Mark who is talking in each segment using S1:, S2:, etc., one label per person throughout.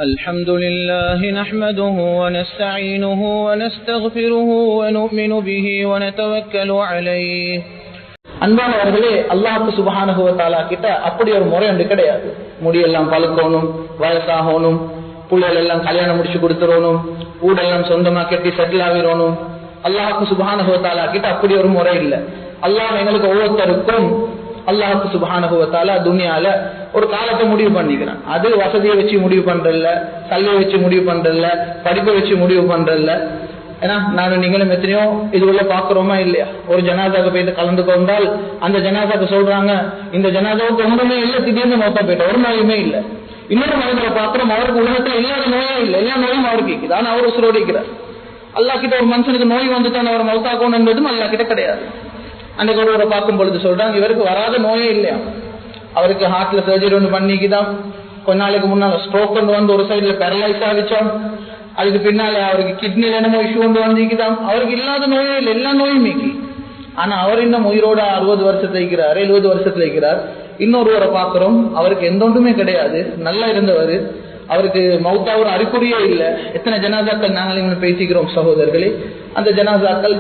S1: الحمد لله نحمده ونستعينه ونستغفره ونؤمن به ونتوكل عليه. அன்பானவர்களே, அல்லாஹ் சுப்ஹானஹு வ தஆலா கிட்ட அப்படி ஒரு முறை ஒன்று கிடையாது. முடியெல்லாம் பழுக்கணும், வயசாகணும், புள்ளைகள் எல்லாம் கல்யாணம் முடிச்சு கொடுத்துடணும், ஊடெல்லாம் சொந்தமா கட்டி செட்டில் ஆகிடணும். அல்லாஹ் சுப்ஹானஹு வ தஆலா கிட்ட அப்படி ஒரு முறை இல்லை. அல்லாஹ் எங்களுக்கு ஒவ்வொருத்தருக்கும் அல்லாஹ் சுப்ஹானஹு வ தஆலா துனியால ஒரு காலத்தை முடிவு பண்ணிக்கிறான். அது வசதியை வச்சு முடிவு பண்றதில்ல, கல்வியை வச்சு முடிவு பண்றதில்ல, படிப்பை வச்சு முடிவு பண்றதில்ல. ஏன்னா நானும் நீங்களும் எத்தனையோ இதுக்குள்ள பாக்குறோமா இல்லையா? ஒரு ஜனாசாவுக்கு போயிட்டு கலந்து கொண்டால் அந்த ஜனாசாக்கு சொல்றாங்க, இந்த ஜனாசாவுக்கு ஒன்றுமே இல்லை, திடீர்னு மொத்தம் போயிட்ட ஒரு நோயுமே இல்லை. இன்னொரு மனிதரை பாக்குறோம், அவருக்கு உலகத்துல இல்லாத நோயே இல்லை, எல்லா நோயும் அவருக்கு இருக்குது, ஆனா அவர் உசுரோடிக்கிறார். அல்லா கிட்ட ஒரு மனுஷனுக்கு நோய் வந்துட்டான் அவர் மௌத்தாக்கணும் என்பதும் அல்லா கிட்ட கிடையாது. அன்னைக்கு ஒருவரை பார்க்கும் பொழுது சொல்றாங்க, இவருக்கு வராத நோயே இல்லையா, அவருக்கு ஹார்ட்ல சர்ஜரி ஒன்று பண்ணிக்குதான், கொஞ்ச நாளைக்கு முன்னால ஸ்ட்ரோக் கொண்டு வந்து ஒரு சைட்ல பேரலைஸ் ஆகிச்சான், அதுக்கு பின்னால அவருக்கு கிட்னில என்னமோ இஷ்யூ கொண்டு வந்துக்குதான். அவருக்கு இல்லாத நோயே இல்லை, எல்லா நோயும் மீக்கி. ஆனா அவர் இன்னும் உயிரோட 60 வருஷத்துல இருக்கிறார், 70 வருஷத்துல இருக்கிறார். இன்னொருவரை பார்க்கிறோம், அவருக்கு எந்த ஒன்றுமே கிடையாது, நல்லா இருந்தவர், அவருக்கு மௌத்தா ஒரு அறிகுறியே இல்லை. எத்தனை ஜனாசாக்கள் நாங்கள் பேசிக்கிறோம் சகோதரர்களே. அந்த ஜனாசாக்கள்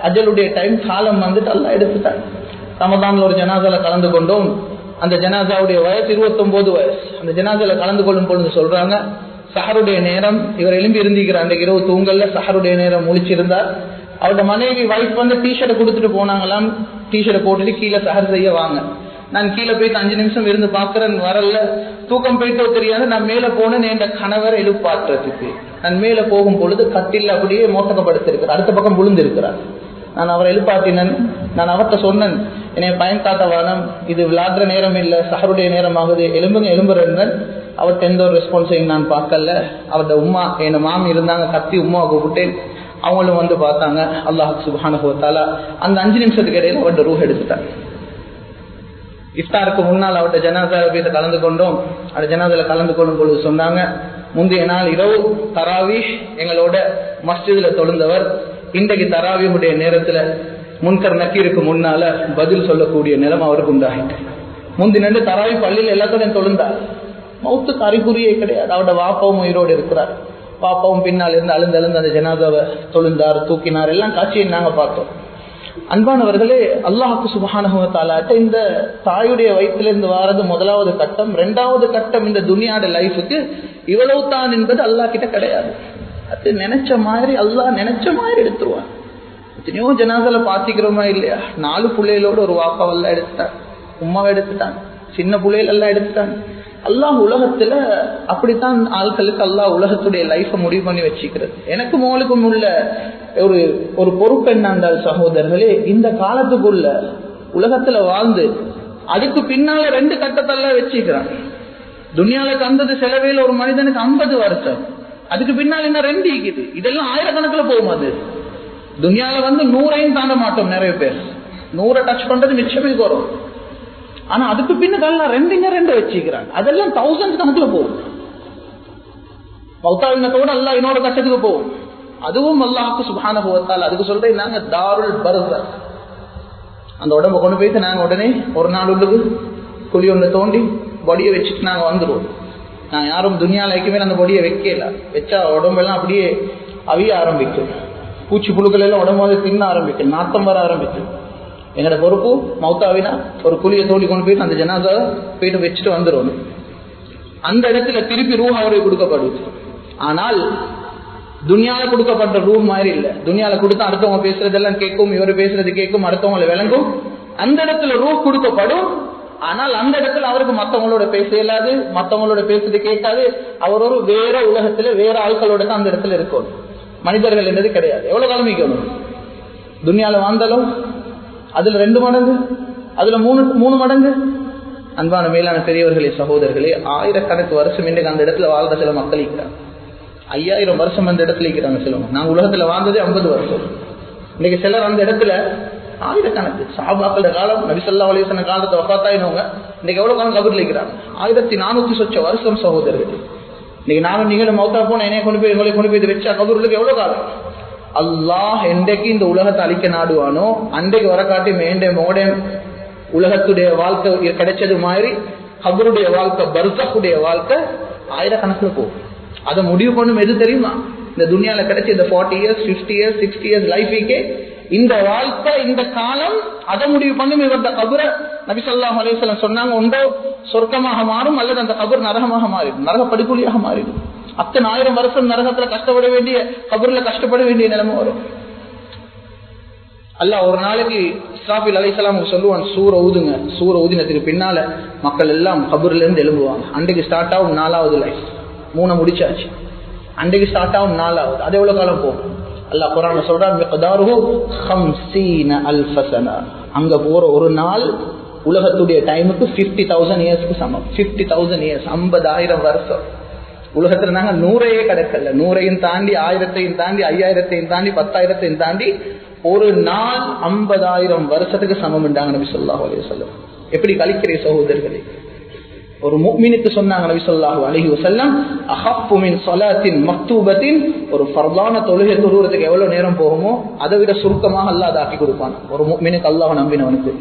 S1: அஜலுடைய டைம் காலம் வந்துட்டு எல்லாம் எடுத்துட்டாங்க. ரமதான்ல ஒரு ஜனாசால கலந்து கொண்டோம். அந்த ஜனாசாவுடைய வயசு 29 வயசு. அந்த ஜனாசால கலந்து கொள்ளும் பொழுது சொல்றாங்க, சஹருடைய நேரம் இவர் எழும்பி இருந்திருக்கிறார். அந்த இரவு தூங்கல்ல சஹருடைய நேரம் முழிச்சிருந்தார். அவருடைய மனைவி வைஃப் வந்து டிஷர்ட்டை கொடுத்துட்டு போனாங்களாம். டிஷர்ட்டை போட்டுட்டு கீழே சஹர் செய்ய வாங்க. நான் கீழே போயிட்டு 5 நிமிஷம் இருந்து பாக்குறேன், வரல, தூக்கம் போயிட்டோ தெரியாது. நான் மேல போனேன் என் கணவரை எழுப்பாட்டுறதுக்கு. நான் மேல போகும் பொழுது கட்டில் அப்படியே மோசக்கப்படுத்திருக்கிறார், அடுத்த பக்கம் விழுந்திருக்கிறார். நான் அவரை எழுப்பாட்டினேன். நான் அவர்கிட்ட சொன்னேன், என்னை பயன் காட்ட வேணும், இது விளையாடுற நேரம் இல்லை, சஹருடைய நேரம் ஆகுது, எலும்புறேன். அவர்கிட்ட எந்த ஒரு ரெஸ்பான்ஸையும் நான் பார்க்கல. அவருடைய உம்மா, என் மாமி இருந்தாங்க, கத்தி உம்மாவை கூப்பிட்டேன். அவங்களும் வந்து பார்த்தாங்க. அல்லாஹ் சுப்ஹானஹு வ தஆலா அந்த 5 நிமிஷத்துக்கு இடையில அவருடைய ரூஹ் எடுத்துட்டாங்க. இஃப்தாருக்கு முன்னால் அவர்கிட்ட ஜனாசாவை போய் கலந்து கொண்டோம். அந்த ஜனாசால கலந்து கொள்ளும் பொழுது சொன்னாங்க, முந்தைய நாள் இரவு தராவீஹ் எங்களோட மஸ்ஜிதுல தொழுந்தவர், இன்றைக்கு தராவீஹுடைய நேரத்துல முன்கர் நக்கீருக்கு முன்னால பதில் சொல்லக்கூடிய நிலைமை அவருக்கு உண்டாகிட்டு. முந்தின தராவி பள்ளியில் எல்லாத்தோடையும் தொழுந்தார். மௌத்துக்கு அறிகுறியே கிடையாது. அவரோட வாப்பாவும் உயிரோடு இருக்கிறார். வாப்பாவும் பின்னால் இருந்து அழுந்து அந்த ஜனாசாவை தொழுந்தார், தூக்கினார். எல்லாம் காட்சியை நாங்க பார்த்தோம். அன்பானவர்களே, அல்லாஹ் சுப்ஹானஹு வ தஆலா இந்த தாயுடைய வயிற்றிலிருந்து வாரது முதலாவது கட்டம். 2வது கட்டம் இந்த துனியாட லைஃபுக்கு இவ்வளவு தான் என்பது அல்லாஹ் கிட்ட கிடையாது. அது நினைச்ச மாதிரி அல்லாஹ் நினைச்ச மாதிரி எடுத்துருவான். எத்தனையோ ஜனாசால பாத்திக்கிறோமா இல்லையா? 4 பிள்ளைகளோட ஒரு வாப்பாவெல்லாம் எடுத்துட்டாங்க, உம்மாவை எடுத்துட்டாங்க, சின்ன பிள்ளைகள் எல்லாம் எடுத்துட்டாங்க. அல்லாஹ் உலகத்துல அப்படித்தான் ஆட்களுக்கு அல்லாஹ் உலகத்துடைய லைஃபை முடிவு பண்ணி வச்சுக்கிறது. எனக்கும் உங்களுக்கும் உள்ள ஒரு பொறுப்பு என்னன்றால் சகோதரர்களே, இந்த காலத்துக்குள்ள உலகத்துல வாழ்ந்து அதுக்கு பின்னால 2 கட்டத்தெல்லாம் வச்சுக்கிறான். துனியால தந்தது செலவையில் ஒரு மனிதனுக்கு 50 வருஷம், அதுக்கு பின்னால் என்ன 2 இருக்குது. இதெல்லாம் ஆயிரக்கணக்கில் போகும். அது துனியால 100ஐயும் தாண்ட மாட்டோம். நிறைய பேர் 100 டச் பண்றது மிச்சமே வரும். ஆனா அதுக்கு பின்னதெல்லாம் 2 வச்சுக்கிறாங்க. அதெல்லாம் 1000 கணக்கில் போகும். மௌத்தாவினத்தோட அல்லாஹ் இன்னொரு கட்டத்துக்கு போகும். அதுவும் அல்லாஹ் சுப்ஹானஹு வ தஆலா அதுக்கு சொல்றேன், நாங்க தாருல் பர்ஸ, அந்த உடம்பை கொண்டு போயிட்டு நாங்க உடனே ஒரு நாள் உள்ளுக்கு குழி ஒன்று தோண்டி பொடியை வச்சுட்டு நாங்க வந்துடுவோம். நான் யாரும் துனியால வைக்கவே அந்த பொடியை வைக்கல. வச்சா உடம்பெல்லாம் அப்படியே அவிய ஆரம்பிக்கும், பூச்சி புழுக்கள் எல்லாம் உடம்பு தின்ன ஆரம்பிக்கும், நாத்தம் வர ஆரம்பிக்கும். எங்களோட பொறுப்பு மௌத்தாவினா ஒரு குழியை தோண்டி கொண்டு போயிட்டு அந்த ஜனாசாவை போயிட்டு வச்சுட்டு வந்துடும். அந்த இடத்துல திருப்பி ரூஹ் அவருக்கு கொடுக்கப்படுது. ஆனால் துனியால கொடுக்கப்பட்ட ரூஹ் மாதிரி இல்லை. துனியால கொடுத்தா அடுத்தவங்க பேசுறதெல்லாம் கேட்கும், இவர் பேசுறது கேட்கும், அடுத்தவங்களை விளங்கும். அந்த இடத்துல ரூஹ் கொடுக்கப்படும். ஆனால் அந்த இடத்துல அவருக்கு மற்றவங்களோட பேச இயலாது, மற்றவங்களோட பேசுறது கேட்காது. அவர் ஒரு வேற உலகத்துல வேற ஆட்களோட தான் அந்த இடத்துல இருக்கும். மனிதர்கள் என்றது கிடையாது. எவ்வளவு காலமிக்கணும் துனியால வாழ்ந்தாலும் அதுல 2 மடங்கு, அதுல 3 மடங்கு. அன்பான மேலான பெரியவர்களே, சகோதரர்களே, ஆயிரக்கணக்கு வருஷம் இன்றைக்கு அந்த இடத்துல வாழ்ந்த சில மக்கள் இருக்கிறாங்க. 5000 வருஷம் அந்த இடத்துல இருக்கிறாங்க சிலவங்க. நாங்க உலகத்துல வாழ்ந்ததே 50 வருஷம். இன்னைக்கு சிலர் அந்த இடத்துல ஆயிரக்கணக்கு. சஹாபாக்களோட காலம், நபி ஸல்லல்லாஹு அலைஹி வஸல்லம் காலத்தை வஃபாத்தாயினவங்க இன்னைக்கு எவ்வளவு காலம் கபர்ல இருக்கிறாங்க? 1400 சொச்ச வருஷம் சகோதரர்கள். இன்னைக்கு நானும் நீங்களும் மௌத்தா போன என்னைய கொண்டு போய் எங்களை கொண்டு போய் வச்சா கபருக்கு எவ்வளவு காலம்? அல்லாஹ் என்றைக்கு இந்த உலகத்தை அழிக்க நாடுவானோ அன்றைக்கு வர காட்டி மேண்டே மோடே உலகத்துடைய வாழ்க்கை கிடைச்சது மாதிரி கபருடைய வாழ்க்கை, பர்சக்குடைய வாழ்க்கை ஆயிரக்கணக்கில் போகும். அதை முடிவு பண்ணும் எது தெரியுமா? இந்த துனியால கிடைச்ச இந்த 40 years 50 years 60 years லைஃபுக்கே இந்த வாழ்க்கை இந்த காலம் அதை முடிவு பண்ணும். இவருடைய கபரை நபி ஸல்லல்லாஹு அலைஹி வஸல்லம் சொன்னாங்க, ஒன்றோ சொர்க்கமாக மாறும் அல்லது அந்த கபர் நரகமாக மாறிடும், நரக படிப்புலியாக மாறிடும். அத்தனை 1000 வருஷம் நரகத்துல கஷ்டப்பட வேண்டிய, கபர்ல கஷ்டப்பட வேண்டிய நிலைமை வரும். அல்லாஹ் ஒரு நாளைக்கு இஸ்ராஃபில் அலைஹிஸ்ஸலாம் சொல்லுவான், சூர ஊதுங்க. சூர ஊதினத்துக்கு பின்னால மக்கள் எல்லாம் கபர்ல இருந்து எழும்புவாங்க. அன்றைக்கு ஸ்டார்ட் ஆகும் 4வது லைஃப். 3 முடிச்சாச்சு, அன்றைக்கு ஸ்டார்ட் ஆகும் 4வது. அது எவ்வளவு காலம் போகும்? அல்லாஹ் குர்ஆன்ல சொல்றான், மிக்தாருஹு 50,000 சனா. அங்க போற ஒரு நாள் உலகத்துடைய டைமுக்கு 50,000 இயர்ஸ்க்கு சமம். 50,000 இயர்ஸ், 50,000 வருஷம். உலகத்துல நாங்க 100ஐயே கிடக்கல, 100ஐயும் தாண்டி 1000ஐயும் தாண்டி 5000ஐயும் தாண்டி 10,000ஐயும் தாண்டி ஒரு நாள் 50,000 வருஷத்துக்கு சமம் என்றாங்க நபி ஸல்லல்லாஹு அலைஹி வஸல்லம். எப்படி கழிக்கிற சகோதரர்களே? ஒரு முஃமினுக்கு சொன்னாங்க நபி ஸல்லல்லாஹு அலைஹி வஸல்லம், அஹஃபு மின் ஸலாத்தின் மக்தூபத்தின், ஒரு ஃபர்தான தொழுகை தொழுகிறதுக்கு எவ்வளவு நேரம் போகுமோ அதை விட சுருக்கமாக அல்லாஹ் ஆக்கி கொடுப்பான் ஒரு முஃமினுக்கு, அல்லாஹ் நம்பினவனுக்கு.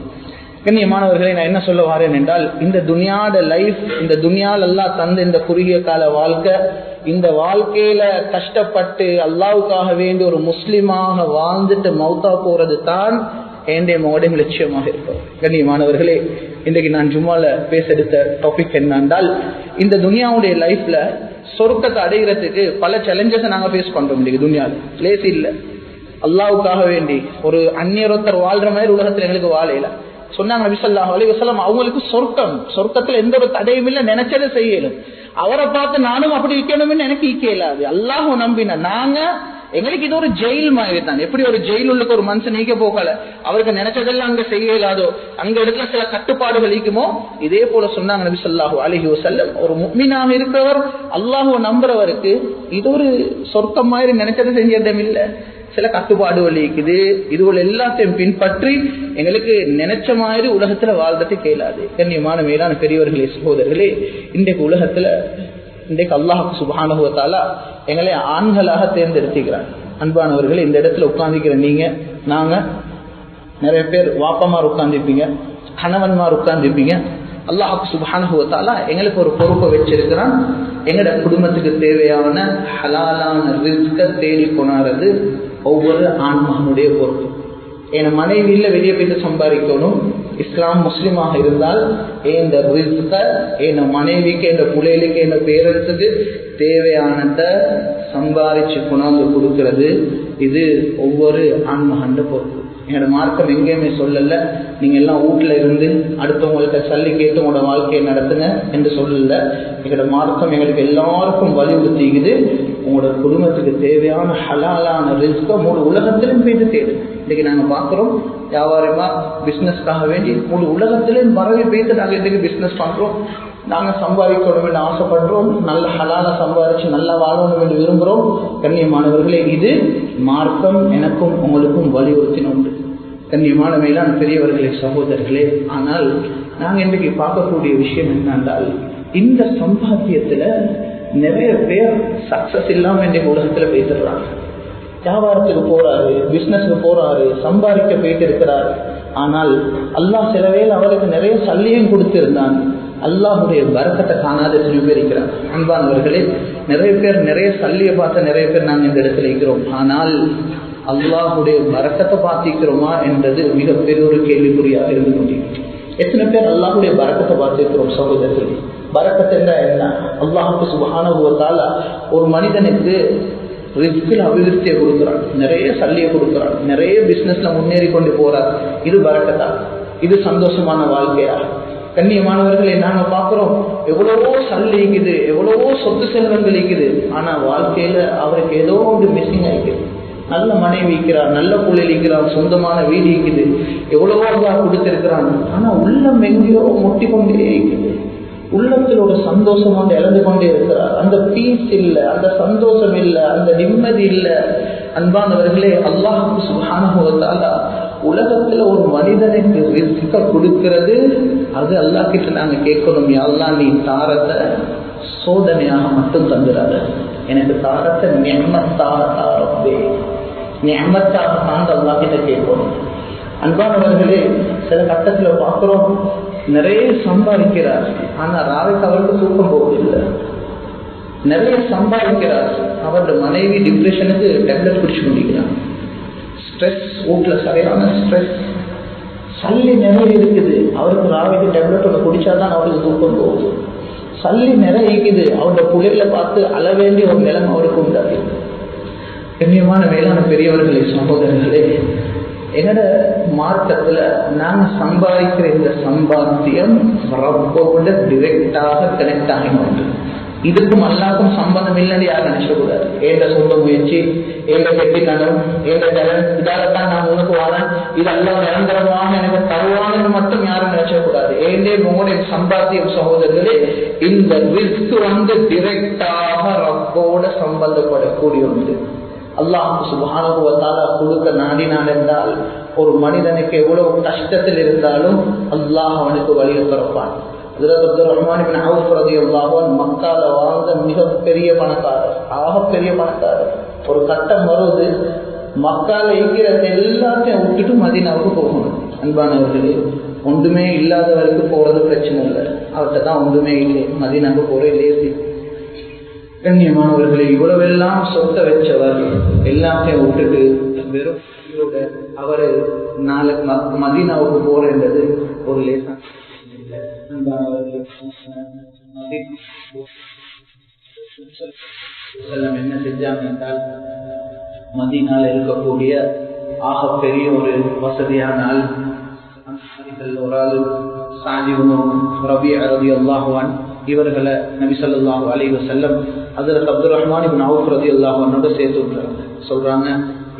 S1: கண்ணியமானவர்களை, நான் என்ன சொல்ல வாரேன் என்றால், இந்த துனியாட லைஃப், இந்த துனியால் அல்லாஹ் தந்த இந்த குறுகிய கால வாழ்க்கை, இந்த வாழ்க்கையில கஷ்டப்பட்டு அல்லாஹ்வுக்காக வேண்டி ஒரு முஸ்லிமாக வாழ்ந்துட்டு மௌத்தா போறது தான் என்னுடைய மோடம் லட்சியமாக இருக்கும். கண்ணியமானவர்களே, இன்றைக்கு நான் ஜும்மால பேச எடுத்த டாபிக் என்னென்றால், இந்த துனியாவுடைய லைஃப்ல சொர்க்கத்தை அடைகிறதுக்கு பல சேலஞ்சஸ் நாங்க ஃபேஸ் பண்றோம். இன்னைக்கு துனியால லேசி இல்லை. அல்லாஹ்வுக்காக வேண்டி ஒரு அந்நியரொத்தர் வாழ்ற மாதிரி உலகத்துல எங்களுக்கு வாழையில சொன்னாங்க நபி ஸல்லல்லாஹு அலைஹி வஸல்லம், அவங்களுக்கு சொர்க்கத்துல எந்த ஒரு தடையும் இல்லை, நினைச்சதை செய்யலும். அவரை பார்த்து நானும் அப்படி இருக்கணும்னு எனக்கு இயலாது. அல்லாஹ் நம்பின நாங்க, எங்களுக்கு இது ஒரு ஜெயில் மாதிரி தான். எப்படி ஒரு ஜெயில் உள்ளுக்கு ஒரு மனுஷன் நீக்க போகல, அவருக்கு நினைச்சதெல்லாம் அங்க செய்ய இயலாதோ, அங்க இடத்துல சில கட்டுப்பாடுகள் இருக்குமோ, இதே போல சொன்னாங்க நபி ஸல்லல்லாஹு அலைஹி வஸல்லம், ஒரு முஃமினாக இருக்கிறவர், அல்லாஹ்வை நம்புறவருக்கு இது ஒரு சொர்க்கம் மாதிரி நினைச்சதை செஞ்சதும் இல்லை. சில கட்டுப்பாடுகள் இருக்குது, இதுகள் எல்லாத்தையும் பின்பற்றி எங்களுக்கு நினைச்ச மாதிரி உலகத்துல வாழ்றதை கேளாது. கண்ணியமான மேலான பெரியவர்களே, சகோதரர்களே, இன்றைக்கு உலகத்துல இன்றைக்கு அல்லாஹ் சுப்ஹானஹு வ தஆலா எங்களை ஆண்களாக தேர்ந்தெடுத்துக்கிறார். அன்பானவர்களே, இந்த இடத்துல உட்கார்ந்துக்கிற நீங்க, நாங்க நிறைய பேர் வாப்பமார் உட்கார்ந்துருப்பீங்க, கணவன்மார் உட்கார்ந்துருப்பீங்க. அல்லாஹ் சுப்ஹானஹு வ தஆலா எங்களுக்கு ஒரு பொறுப்பை வச்சிருக்கிறான். எங்களோட குடும்பத்துக்கு தேவையான ஹலாலான ரிஸ்கை தேடி கொண்டாடுறது ஒவ்வொரு ஆண்மகனுடைய பொறுப்பு. என் மனைவியில வெளியே போயிட்டு சம்பாதிக்கணும். இஸ்லாம் முஸ்லிமாக இருந்தால் இந்த ரிஸ்கை என் மனைவிக்கு, என் பிள்ளைகளுக்கு, என் பேரத்துக்கு தேவையானத சம்பாதிச்சு கொண்டாந்து கொடுக்கிறது இது ஒவ்வொரு ஆண்மகன் பொறுப்பு. என்னோட மார்க்கம் எங்கேயுமே சொல்லல நீங்க எல்லாம் வீட்டுல இருந்து அடுத்தவங்களுக்கு சல்லி கேட்டு உங்களோட வாழ்க்கையை நடத்துங்க என்று சொல்லல. எங்களோட மார்க்கம் எங்களுக்கு எல்லாருக்கும் வலியுறுத்திக்குது, உங்களோட குடும்பத்துக்கு தேவையான ஹலாலான ரிஸ்கை முழு உலகத்திலும் போயிட்டு தேடு. இன்னைக்கு நாங்க பாக்குறோம், வியாபாரமா பிசினஸ்க்காக வேண்டி முழு உலகத்திலும் பரவி போயிட்டு நாங்க இன்னைக்கு பிசினஸ் பண்றோம். நாங்க சம்பாதிக்கணும் என்று ஆசைப்படுறோம், நல்ல ஹலால சம்பாதிச்சு நல்லா வாழணும் என்று விரும்புகிறோம். கண்ணியமானவர்களே, இது மார்க்கம் எனக்கும் உங்களுக்கும் வலியுறுத்தினோம். கண்ணியமான மேலான பெரியவர்களே, சகோதரர்களே, ஆனால் நாங்கள் இன்றைக்கு பார்க்கக்கூடிய விஷயம் என்னென்றால், இந்த சம்பாத்தியத்துல நிறைய பேர் சக்சஸ் இல்லாம இன்றைக்கு உலகத்துல பேசிடுறாங்க. வியாபாரத்துக்கு போறாரு, பிசினஸ்க்கு போறாரு, சம்பாதிக்க போயிட்டு இருக்கிறாரு. ஆனால் அல்லாஹ் சிலவேளை அவருக்கு நிறைய சல்லியும் கொடுத்திருந்தான். அல்லாஹுடைய பரக்கத்தை காணாத சில பேர் இருக்கிறார். அன்பானவர்களே, நிறைய பேர் நிறைய சல்லியை பார்த்த நிறைய பேர் நாங்கள் இந்த இடத்துல இருக்கிறோம். ஆனால் அல்லாஹுடைய பரக்கத்தை பார்த்திருக்கிறோமா என்றது மிகப்பெரிய ஒரு கேள்விக்குறியாக இருந்து கொண்டிருக்கிறோம். எத்தனை பேர் அல்லாஹுடைய பரக்கத்தை பார்த்திருக்கிறோம்? சகோதரர்களே, பரக்கத் என்றால் என்ன? அல்லாஹுக்கு சுப்ஹானஹு வ தஆலா ஒரு மனிதனுக்கு ரிஸ்கில் அபிவிருத்தியை கொடுக்கிறான், நிறைய சல்லியை கொடுக்கிறான், நிறைய பிசினஸ்ல முன்னேறி கொண்டு போறார். இது பரக்கத்தா? இது சந்தோஷமான வாழ்க்கையா? கண்ணியமானவர்களை, நாங்க பாக்குறோம் எவ்வளவோ சல்லி இருக்குது, எவ்வளவோ சொத்து செல்வங்கள் இருக்குது, ஆனா வாழ்க்கையில அவருக்கு ஏதோ ஒன்று மிஸ்ஸிங் ஆகிக்குது. நல்ல மனைவி இருக்கிறார், நல்ல பிள்ளைகள் இருக்கிறார், சொந்தமான வீடு இருக்குது, எவ்வளவோ அல்லாஹ் கொடுத்திருக்கிறான். ஆனா உள்ளம் எங்கேயோ முட்டி கொண்டே இருக்குது. உள்ளத்தில் ஒரு சந்தோஷம் வந்து இழந்து கொண்டே இருக்கிறார். அந்த பீஸ் இல்லை, அந்த சந்தோஷம் இல்லை, அந்த நிம்மதி இல்லை. அன்பானவர்களே, அல்லாஹ் சுப்ஹானஹு வ தஆலா உலகத்துல ஒரு மனிதனுக்கு ரிஸ்க கொடுக்கிறது, அது அல்லாஹ் கிட்ட நாங்க கேட்கணும், யா அல்லாஹ் நீ தாரத்தை சோதனையாக மட்டும் தந்துடாத, எனக்கு தாரத்தை நிஅமத்தாக தாரப்பே, நிஅமத்தாக தாங்க அல்லாஹ் கிட்ட கேட்கணும். அன்பானவர்களே, சில கட்டத்துல பார்க்கிறோம், நிறைய சம்பாதிக்கிறார், ஆனா ராவைக்கு அவருக்கு தூக்கம் போவதில்லை. நிறைய சம்பாதிக்கிறார், அவருடைய மனைவி டிப்ரெஷனுக்கு டேப்லெட் குடிச்சு கொண்டிருக்கிறார். ஸ்ட்ரெஸ், வீட்டுல சரியான ஸ்ட்ரெஸ், சல்லி நிறைய இருக்குது, அவருக்கு ராவைக்கு டேப்லெட் ஒன்று குடிச்சாதான் அவருக்கு தூக்கம் போகுது. சல்லி நிறைய இருக்குது, அவருடைய பிள்ளைகளை பார்த்து அள வேண்டிய ஒரு நிலைமை அவருக்கு உண்டாது. கண்ணியமான மேலான பெரியவர்களே, சகோதரர்களே, என்னோட மார்க்கத்துல நாங்க சம்பாதிக்கிற இந்த சம்பாத்தியம் ரப்போட டிரெக்டாக கனெக்ட் ஆகினோம். இதுக்கும் அல்லாக்கும் சம்பந்தம் இல்லைன்னு யாரும் நினைச்சக்கூடாது. ஏண்ட சொந்த முயற்சி, ஏண்ட கெட்டித்தனம், ஏண்ட டேலண்ட், இதாலத்தான் நான் உனக்கு வாழேன், இதெல்லாம் நிரந்தரமாக எனக்கு தருவான்னு மட்டும் யாரும் நினைச்சக்கூடாது. ஏண்டே உங்களுடைய சம்பாத்தியம் சகோதரர்களே, இந்த ரிஸ்க் டிரெக்டாக ரப்போட சம்பந்தப்படக்கூடிய ஒன்று. அல்லாஹ் சுப்ஹானஹு வ தஆலா கொடுக்க நாடினான் என்றால் ஒரு மனிதனுக்கு எவ்வளவு கஷ்டத்தில் இருந்தாலும் அல்லாஹ் அவனுக்கு வழியை திறப்பான். ஹஜ்ரத் அப்துர் ரஹ்மான் இப்னு அவுஃப் ரலியல்லாஹு அன்ஹு மக்கால வாழ்ந்த மிகப்பெரிய பணக்காரர், ஆகப்பெரிய பணக்காரர். ஒரு கட்டம் வருவது, மக்கால இருக்கிறது எல்லாத்தையும் விட்டுட்டு மதீனாவுக்கு போகணும். அன்பானவர்களே, ஒன்றுமே இல்லாதவருக்கு போறது பிரச்சனை இல்லை, அவர்கிட்ட தான் ஒன்றுமே இல்லை, மதீனாவுக்கு போற லேசி. கண்ணியமானவர்களை, இவ்வளவெல்லாம் சொத்தை வச்சவர் எல்லாத்தையும் விட்டுட்டு வெறும் அவரு நாளைக்கு மதீனாவுக்கு போறது ஒரு லேசா என்ன செஞ்சாங்க என்றால், மதீனால இருக்கக்கூடிய ஆகப்பெரிய ஒரு வசதியான ஆள், ஒரு ஆள் இவர்களை நபி ஸல்லல்லாஹு அலைஹி வஸல்லம் ஹஜ்ரத் அப்துர் ரஹ்மான் இப்னு அவுஃப் ரலியல்லாஹு அன்ஹு சேர்த்து விட்டாங்க. சொல்றாங்க,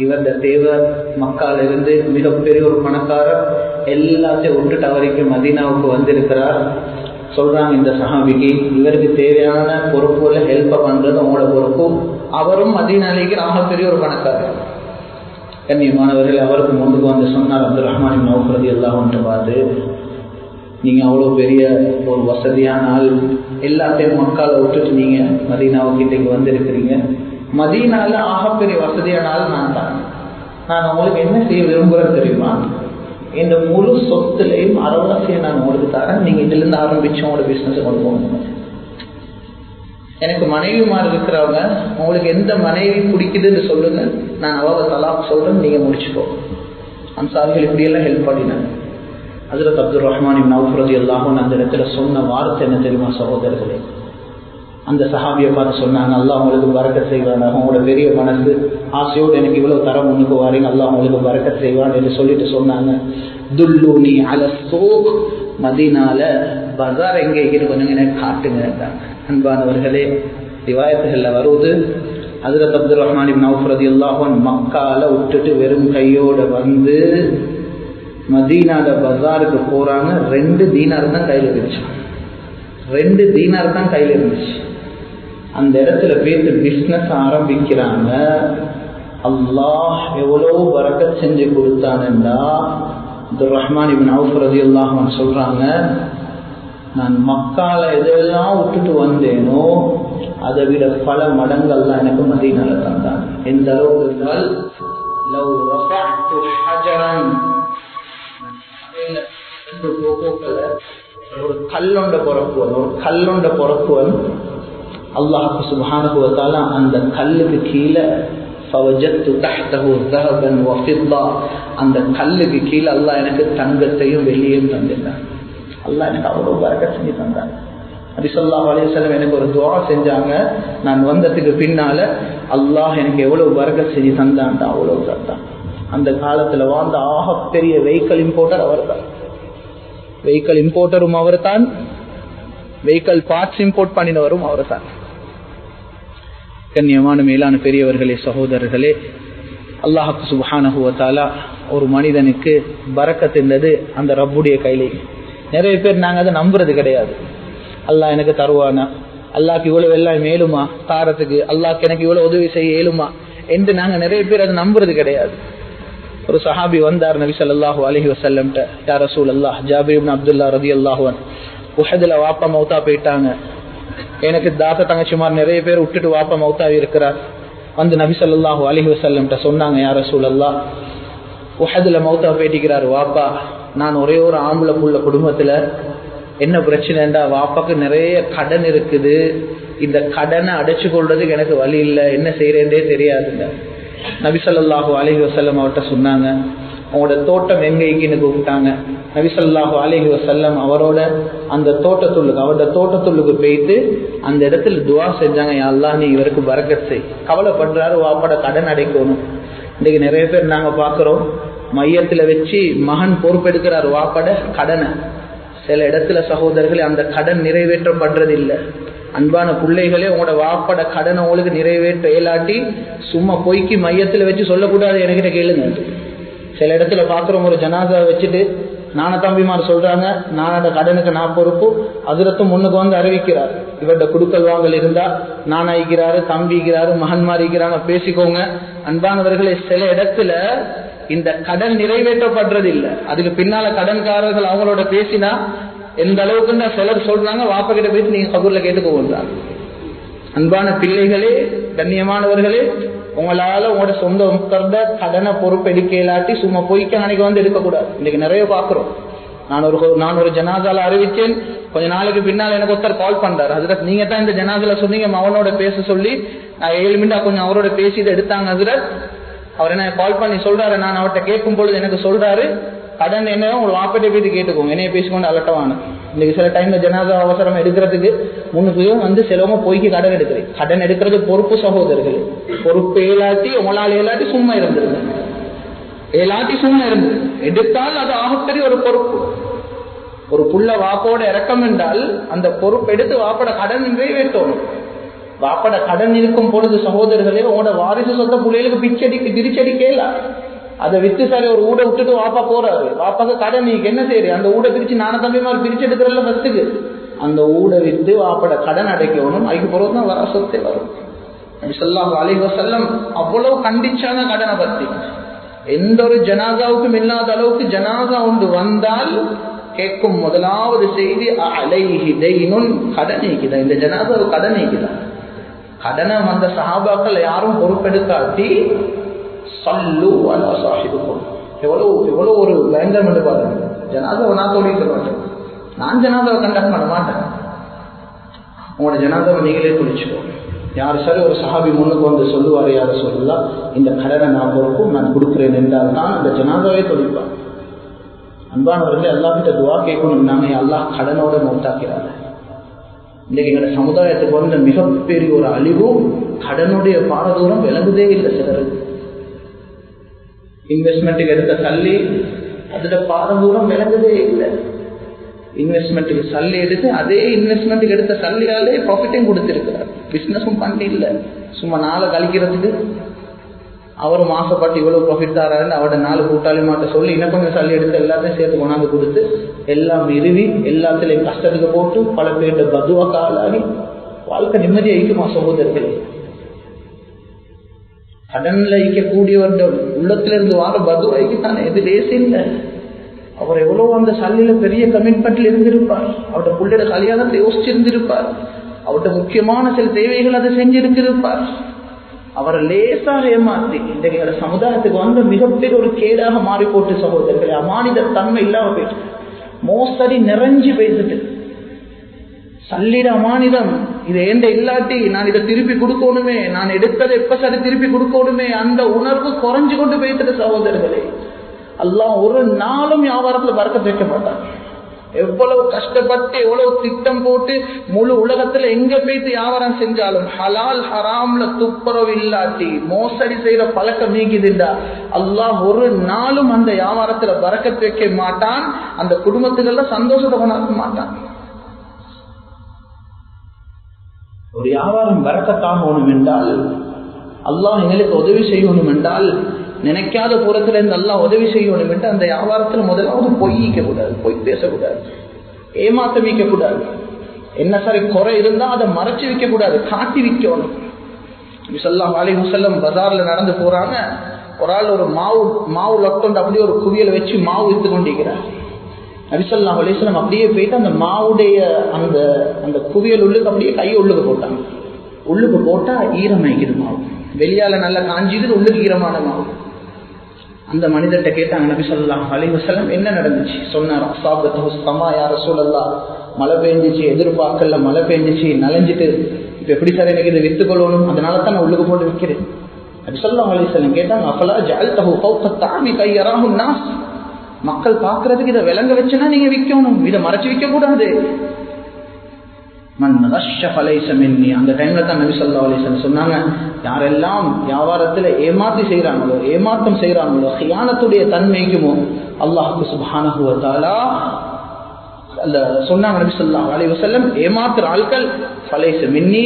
S1: இவருடைய தேவை மக்கால இருந்து மிகப்பெரிய ஒரு பணக்காரர், எல்லாத்தையும் விட்டுட்டு அவருக்கு மதீனாவுக்கு வந்திருக்கிறார். சொல்றாங்க இந்த சஹாபிக்கு, இவருக்கு தேவையான பொறுப்புகளை ஹெல்ப் பண்றது உங்களோட பொறுப்பு. அவரும் மதீனாலேக்கு ஆகப்பெரிய ஒரு பணக்காரர். கண்ணியமானவர்கள், அவருக்கு முன்னுக்கு வந்து சொன்னார் அப்துர் ரஹ்மான் இப்னு அவுஃப் ரலியல்லாஹு அன்ஹு பார்த்து, நீங்க அவ்வளவு பெரிய ஒரு வசதியான ஆள், எல்லாத்தையும் மக்கால விட்டுட்டு நீங்க மதீனாவுக்கு இன்றைக்கு வந்திருக்கிறீங்க. மதீனால ஆகப்பெரிய வசதியான ஆள் நான் தான். நான் உங்களுக்கு என்ன செய்ய விரும்புகிறேன் தெரியுமா? இந்த முழு சொத்துலையும் அரைவாசியை நான் உங்களுக்கு தரேன், நீங்க இதுல இருந்து ஆரம்பிச்சு உங்களோட பிசினஸ் கொண்டு போகணும். எனக்கு மனைவிமார் இருக்கிறவங்க, உங்களுக்கு எந்த மனைவி பிடிக்குதுன்னு சொல்லுங்க, நான் அவங்க தலாக் சொல்றேன், நீங்க முடிச்சுக்கோ. அன்சாரிகள் இப்படியெல்லாம் ஹெல்ப் பண்ணினாங்க. ஹஜ்ரத் அப்துர் ரஹ்மான் இப்னு அவுஃப் ரலியல்லாஹு அன்ஹு அந்த இடத்துல சொன்ன வார்த்தை என்ன தெரியுமா சகோதரர்களே? அந்த சஹாபியை பார்த்து சொன்னாங்க, அல்லாஹ் உங்களுக்கு பரக்கத் செய்வான், உங்களோட பெரிய மனசு ஆசையோடு எனக்கு இவ்வளவு தரம் முன்னுக்கு வாரீங்க, அல்லாஹ் உங்களுக்கு பரக்கத் செய்வான் என்று சொல்லிட்டு சொன்னாங்க, துல்லுனி அல சூக், மதீனால பஜார் எங்கே இருக்குது கொஞ்சம் எனக்கு காட்டுங்க. அன்பானவர்களே, ரிவாயத்துகள்ல வருவது, ஹஜ்ரத் அப்துர் ரஹ்மான் இப்னு அவுஃப் ரலியல்லாஹு அன்ஹு மக்கால விட்டுட்டு வெறும் கையோட வந்து மதீனால பஜாருக்கு போறாங்க. 2 தீனார் தான் கையில் இருந்துச்சு, 2 தீனார் தான் கையில் இருந்துச்சு. அந்த இடத்துல பேசி பிஸ்னஸ் ஆரம்பிக்கிறாங்க. அல்லாஹ் எவ்வளவு பரக்கத் செஞ்சு கொடுத்தானேண்டா, அப்துர் ரஹ்மான் இப்னு அவுஃப் ரலியல்லாஹு அன்ஹு சொல்றாங்க, நான் மக்கால எதெல்லாம் விட்டுட்டு வந்தேனோ அதை விட பல மடங்கள்லாம் எனக்கு மதீனால தந்தாங்க. எந்த அளவுக்கு இருந்தால், லவ் ரஃபஅது ஹஜரன், ஒரு கல்லொண்ட பொறப்புவன் அல்லாஹ் சுப்ஹானஹு வ தஆலா அந்த கல்லுக்கு கீழே ஃபவஜத்து தஹ்தஹு ذهبا وفضة, அந்த கல்லுக்கு கீழே அல்லாஹ் எனக்கு தங்கத்தையும் வெள்ளியையும் தந்திருந்தான். அல்லாஹ் எனக்கு அவ்வளவு பரக்கத் செஞ்சு தந்தான். நபி ஸல்லல்லாஹு அலைஹி வஸல்லம் எனக்கு ஒரு துஆ செஞ்சாங்க, நான் வந்ததுக்கு பின்னால அல்லாஹ் எனக்கு எவ்வளவு பரக்கத் செஞ்சு தந்தான்டா, அவ்வளவு தந்தான். அந்த காலத்துல வாழ்ந்த ஆகப்பெரிய வெஹிக்கல் இம்போர்ட்டர் அவர் தான். வெஹிக்கல் இம்போர்ட்டரும் அவர் தான், வெஹிக்கல் பார்ட்ஸ் இம்போர்ட் பண்ணினவரும் அவர் தான். கண்ணியமான மேலான பெரியவர்களே, சகோதரர்களே, அல்லாஹ் சுப்ஹானஹு வ தஆலா ஒரு மனிதனுக்கு பரக்கத் என்பது அந்த ரப்புடைய கையிலே. நிறைய பேர் நாங்கள் அதை நம்புறது கிடையாது. அல்லாஹ் எனக்கு தருவானா, அல்லாஹ்க்கு இவ்வளவு எல்லாம் மேலுமா தாரத்துக்கு, அல்லாஹ்க்கு எனக்கு இவ்வளவு உதவி செய்ய இயலுமா என்று நாங்கள் நிறைய பேர் அதை நம்புறது கிடையாது. ஒரு சஹாபி வந்தார் நபி ஸல்லல்லாஹு அலைஹி வஸல்லம், யா ரசூலல்லாஹ், ஜாபிர் இப்னு அப்துல்லாஹ் ரலியல்லாஹு அன்ஹு, உஹதுல வாப்பா மௌத்தா போயிட்டாங்க, எனக்கு தாத்தா தங்கச்சிமார் நிறைய பேர் விட்டுட்டு வாப்பா மௌத்தாவி இருக்கிறார். வந்து நபி ஸல்லல்லாஹு அலைஹி வஸல்லம் சொன்னாங்க, யா ரசூலல்லாஹ், உஹதுல மௌத்தா போயிட்டிருக்கிறார் வாப்பா, நான் ஒரே ஒரு ஆம்பளை புள்ள குடும்பத்துல, என்ன பிரச்சனைண்டா வாப்பாக்கு நிறைய கடன் இருக்குது, இந்த கடனை அடைச்சு கொள்றதுக்கு எனக்கு வழி இல்லை, என்ன செய்யறேன்றே தெரியாதுங்க. நபி ஸல்லல்லாஹு அலைஹி வஸல்லம் அவர்கிட்ட சொன்னாங்க, அவங்களோட தோட்டம் எங்கேன்னு கூப்பிட்டாங்க. நபி ஸல்லல்லாஹு அலைஹி வஸல்லம் அவரோட அந்த தோட்டத்துள்ளுக்கு, அவரோட தோட்டத்துள்ளுக்கு போயிட்டு அந்த இடத்துல துவா செஞ்சாங்க, யா அல்லாஹ் நீ இவருக்கு பரக்கத் செய். கவலைப்படுறாரு, வாப்பட கடன் அடைக்கணும். இன்னைக்கு நிறைய பேர் நாங்க பாக்குறோம், மையத்துல வச்சு மகன் பொறுப்பெடுக்கிறார் வாப்பட கடனை. சில இடத்துல சகோதரர்களே அந்த கடன் நிறைவேற்றப்படுறது இல்லை. அன்பான பிள்ளைகளே, உங்களோட வாப்பட கடனை உங்களுக்கு நிறைவேற்ற இயலாட்டி சும்மா பொய்க்கு மையத்துல வச்சு சொல்லக்கூடாது, என்கிட்ட கேளுங்க. சில இடத்துல பாக்குறோம், ஒரு ஜனாதா வச்சுட்டு நான தம்பிமார் சொல்றாங்க, நானோட கடனுக்கு நான் பொறுப்பு. ஹஜ்ரத்தும் முன்னுக்கு வந்து அறிவிக்கிறார், இவர்கிட்ட குடுக்கல் வாங்கல் இருந்தா நான் ஆகிக்கிறாரு, தம்பிக்கிறாரு, மகன்மார் இருக்கிறாங்க, பேசிக்கோங்க. அன்பானவர்களே, சில இடத்துல இந்த கடன் நிறைவேற்றப்படுறது இல்லை. அதுக்கு பின்னால கடன்காரர்கள் அவங்களோட பேசினா எந்த அளவுக்கு சிலர் சொல்றாங்க, வாப்பா கிட்ட போயிட்டு நீங்க கபூர்ல கேட்டுக்கோன்றாங்க. அன்பான பிள்ளைகளே, கண்ணியமானவர்களே, உங்களால உங்களோட சொந்த முக்கர்த கடனை பொறுப்பெடுக்க இல்லாட்டி சும்மா பொய்க்க அன்னைக்கு வந்து எடுக்கக்கூடாது. இன்னைக்கு நிறைய பாக்குறோம். நான் ஒரு ஜனாதால அறிவிச்சேன், கொஞ்ச நாளைக்கு பின்னால் எனக்கு ஒருத்தர் கால் பண்றாரு, ஹஜ்ரத் நீங்க தான் இந்த ஜனாதால சொன்னீங்க மகனோட பேச சொல்லி. நான் 7 மினிட்டா கொஞ்சம் அவரோட பேசி இதை எடுத்தாங்க ஹஜ்ரத். அவர் என்ன கால் பண்ணி சொல்றாரு, நான் அவர்கிட்ட கேட்கும் பொழுது எனக்கு சொல்றாரு, கடன் என்ன உங்க வாப்பட்டை போயிட்டு கேட்டுக்கோங்க, என்னைய பேசிக்கொண்டு அலட்டவான. இன்னைக்கு சில டைம்ல ஜனாதா அவசரம் எடுக்கிறதுக்கு முன்னுக்கு வந்து சிலவங்க பொய்க்கு கடன் எடுக்கிறேன். கடன் எடுக்கிறது பொறுப்பு சகோதரர்கள். பொறுப்பு ஏலாட்டி உங்களால் ஏலாட்டி சும்மா இருந்துருங்க, ஏலாட்டி சும்மா இருந்து எடுத்தால் அது ஆகப்பெரிய ஒரு பொறுப்பு. ஒரு புள்ள வாப்போட இறக்கம் என்றால் அந்த பொறுப்பு எடுத்து வாப்பட கடன் நிறைவேற்றணும். வாப்பட கடன் இருக்கும் பொழுது சகோதரர்களே, உங்களோட வாரிசு சொந்த பிள்ளைகளுக்கு பிச்சடிக்கு பிரிச்சடிக்கல. அதை வித்து சரி ஒரு ஊட விட்டுட்டு வாப்பா போறாரு, வாப்பாக்கு கடன் நீங்க என்ன செய்யறது, அந்த ஊட பிரிச்சு நான தம்பி மாதிரி பிரிச்சு எடுக்கிறல்ல பஸ்துக்கு, அந்த ஊட வித்து வாப்பட கடன் அடைக்கணும். அதுக்கு பிறகுதான் வர சொத்தே வரும். நபி ஸல்லல்லாஹு அலைஹி வஸல்லம் அவ்வளவு கண்டிச்சான கடனை பத்தி. எந்த ஒரு ஜனாதாவுக்கும் இல்லாத அளவுக்கு ஜனாதா ஒன்று வந்தால் கேட்கும் முதலாவது செய்தி, அலைஹி தைனுன், கடன் நீக்குதா, இந்த ஜனாதா கடன் நீக்குதா. கடனை வந்த சஹாபாக்கள் யாரும் பொறுப்பெடுக்காட்டி சல்லு அலா சாஹிபுக்கும், எவ்வளவு ஒரு பயங்கரம் என்று பாருங்க. ஜனாதாவை நான் தோழிக்க மாட்டேன், நான் ஜனாதாவை கண்டக்ட் பண்ண மாட்டேன். உங்களோட ஜனாதாவை நீங்களே குளிச்சுக்கோ. யார் சரி ஒரு சஹாபி முன்னுக்கு வந்து சொல்லுவாரு, யார சொல்லலாம் இந்த கடனை நான் பொறுப்பும் நான் கொடுக்குறேன் என்றால் தான் அந்த ஜனாதாவே தொழிப்பான். அன்பானவர்களே, அல்லாஹ் கிட்ட துவா கேட்கணும். நாங்க அல்லாஹ் கடனோட மௌத்தாக்கிறாங்க. இன்னைக்கு எங்களோட சமுதாயத்துக்கு வந்து மிகப்பெரிய ஒரு அழிவும் கடனுடைய பாரதூரம் விளங்குதே இல்லை. சிலருக்கு இன்வெஸ்ட்மெண்ட்டுக்கு எடுத்த சல்லி அதோட பாரதூரம் விளங்குதே இல்லை. இன்வெஸ்ட்மெண்ட்டுக்கு சல்லி எடுத்து அதே இன்வெஸ்ட்மெண்ட்டுக்கு எடுத்த சல்லியாலே ப்ராஃபிட்டையும் கொடுத்திருக்கிறார், பிசினஸும் பண்ணி இல்லை. சும்மா நாளை கழிக்கிறதுக்கு அவர் மாசப்பட்டு இவ்வளவு ப்ராஃபிட் தாராருன்னு அவரோட 4 கூட்டாளி மாட்ட சொல்லி இன்னும் கொஞ்சம் சல்லி எடுத்து எல்லாத்தையும் சேர்த்து கொண்டாந்து கொடுத்து எல்லாம் நிறுவி எல்லாத்திலையும் கஷ்டத்துக்கு போட்டு பல பேர்கிட்ட பதுவா காலாகி வாழ்க்கை நிம்மதியை ஈக்குமா சகோதரர்களே. கடன்ல ஈக்கக்கூடியவருடைய உள்ளத்திலிருந்து வார பதுவாய்க்கு தானே எது லேசில்லை. அவர் எவ்வளவு அந்த சல்லில பெரிய கமிட்மெண்ட்ல இருந்திருப்பார், அவருடைய பிள்ளையோட கல்யாணத்தை யோசிச்சிருந்திருப்பார், அவருடைய முக்கியமான சில தேவைகள் அதை செஞ்சிருந்திருப்பார். அவரை லேசாக ஏமாத்தி இன்றைய சமுதாயத்துக்கு வந்து மிகப்பெரிய ஒரு கேடாக மாறி போட்டு சகோதரர்களே. அமானித தன்மை இல்லாம போயிட்டு, மோசடி நிறைஞ்சு பேசிட்டு, சல்லிட அமானிதம் இது ஏண்ட இல்லாட்டி நான் இதை திருப்பி கொடுக்கணுமே, நான் எடுத்ததை எப்ப சரி திருப்பி கொடுக்கணுமே, அந்த உணர்வு குறைஞ்சு கொண்டு போயிட்டு சகோதரர்களே. அல்லாஹ் ஒரு நாளும் வியாபாரத்துல பறக்கத் வைக்க மாட்டான். எவ்வளவு கஷ்டப்பட்டு எவ்வளவு திட்டம் போட்டு முழு உலகத்துல எங்க போயிட்டு வியாபாரம் செஞ்சாலும் ஹலால் ஹராம்ல துப்புரவு இல்லாட்டி மோசடி செய்யற பழக்கம் நீக்குதுண்டா அல்லாஹ் ஒரு நாளும் அந்த வியாபாரத்துல பறக்கத் வைக்க மாட்டான். அந்த குடும்பத்துக்கெல்லாம் சந்தோஷத்தை கொண்டாட மாட்டான். ஒரு வியாபாரம் பறக்கத்தாகணும் என்றால், அல்லாஹ் எங்களுக்கு உதவி செய்யணும் என்றால், நினைக்காத புறத்துல இருந்து எல்லாம் உதவி செய்யணும் என்று அந்த வியாபாரத்துல முதலாவது பொய்க்க கூடாது, பொய் பேசக்கூடாது, ஏமாத்த வைக்க கூடாது. என்ன சரி குறை இருந்தா அதை மறைச்சு வைக்க கூடாது, காட்டி வைக்கணும். ஸல்லல்லாஹு அலைஹி வஸல்லம் பஜார்ல நடந்து போறாங்க. ஒரு ஆள் ஒரு மாவு லொட்டோண்டு அப்படியே ஒரு குவியலை வச்சு மாவு எடுத்து கொண்டிருக்கிறார். நபி ஸல்லல்லாஹு அலைஹி வஸல்லம் அப்படியே போயிட்டு அந்த மாவுடைய அந்த குவியல் உள்ளுக்கு அப்படியே கையை உள்ளுக்கு போட்டாங்க. உள்ளுக்கு போட்டா ஈரமாய்க்குது மாவு, வெளியால நல்லா காஞ்சிது, உள்ளுக்கு ஈரமான மாவு. அந்த மனிதர்கிட்ட கேட்டாங்க நபி ஸல்லல்லாஹு அலைஹி வஸல்லம் என்ன நடந்துச்சு. சொன்னார், அஸாபத்துஹு ஸமா யா ரசூலல்லாஹ், மழை பெஞ்சிச்சு, எதிர்பார்க்கல மழை பெஞ்சிச்சு, நனைஞ்சிட்டு எப்படி சார் எனக்கு இதை வித்துக் கொள்ளணும், அதனால தான் நான் உள்ளுக்கு போட்டு விற்கிறேன். நபி ஸல்லல்லாஹு அலைஹி வஸல்லம் கேட்டாங்க, அஃபலா ஜஅல்தஹு ஃபௌக தஅமி கை யராஹு الناس, மக்கள் பார்க்கிறதுக்கு இதை விளங்க வச்சுனா நீங்க விற்கணும், இதை மறைச்சு விற்க கூடாது. மன் ரஷ்ஷ ஃபலைஸ மின்னி, அந்த டைம்ல தான் நபி ஸல்லல்லாஹு அலைஹி வஸல்லம் சொன்னாங்க, யாரெல்லாம் வியாபாரத்துல ஏமாத்தி செய்யறாங்களோ, ஏமாற்றம் செய்யறாங்களோ, கியானத்துடைய தன்மைக்குமோ அல்லாஹ் சுப்ஹானஹு வ தஆலா சொன்னாங்க நபி ஸல்லல்லாஹு அலைஹி வஸல்லம், ஏமாத்துற ஆட்கள் ஃபலைஸ மின்னி,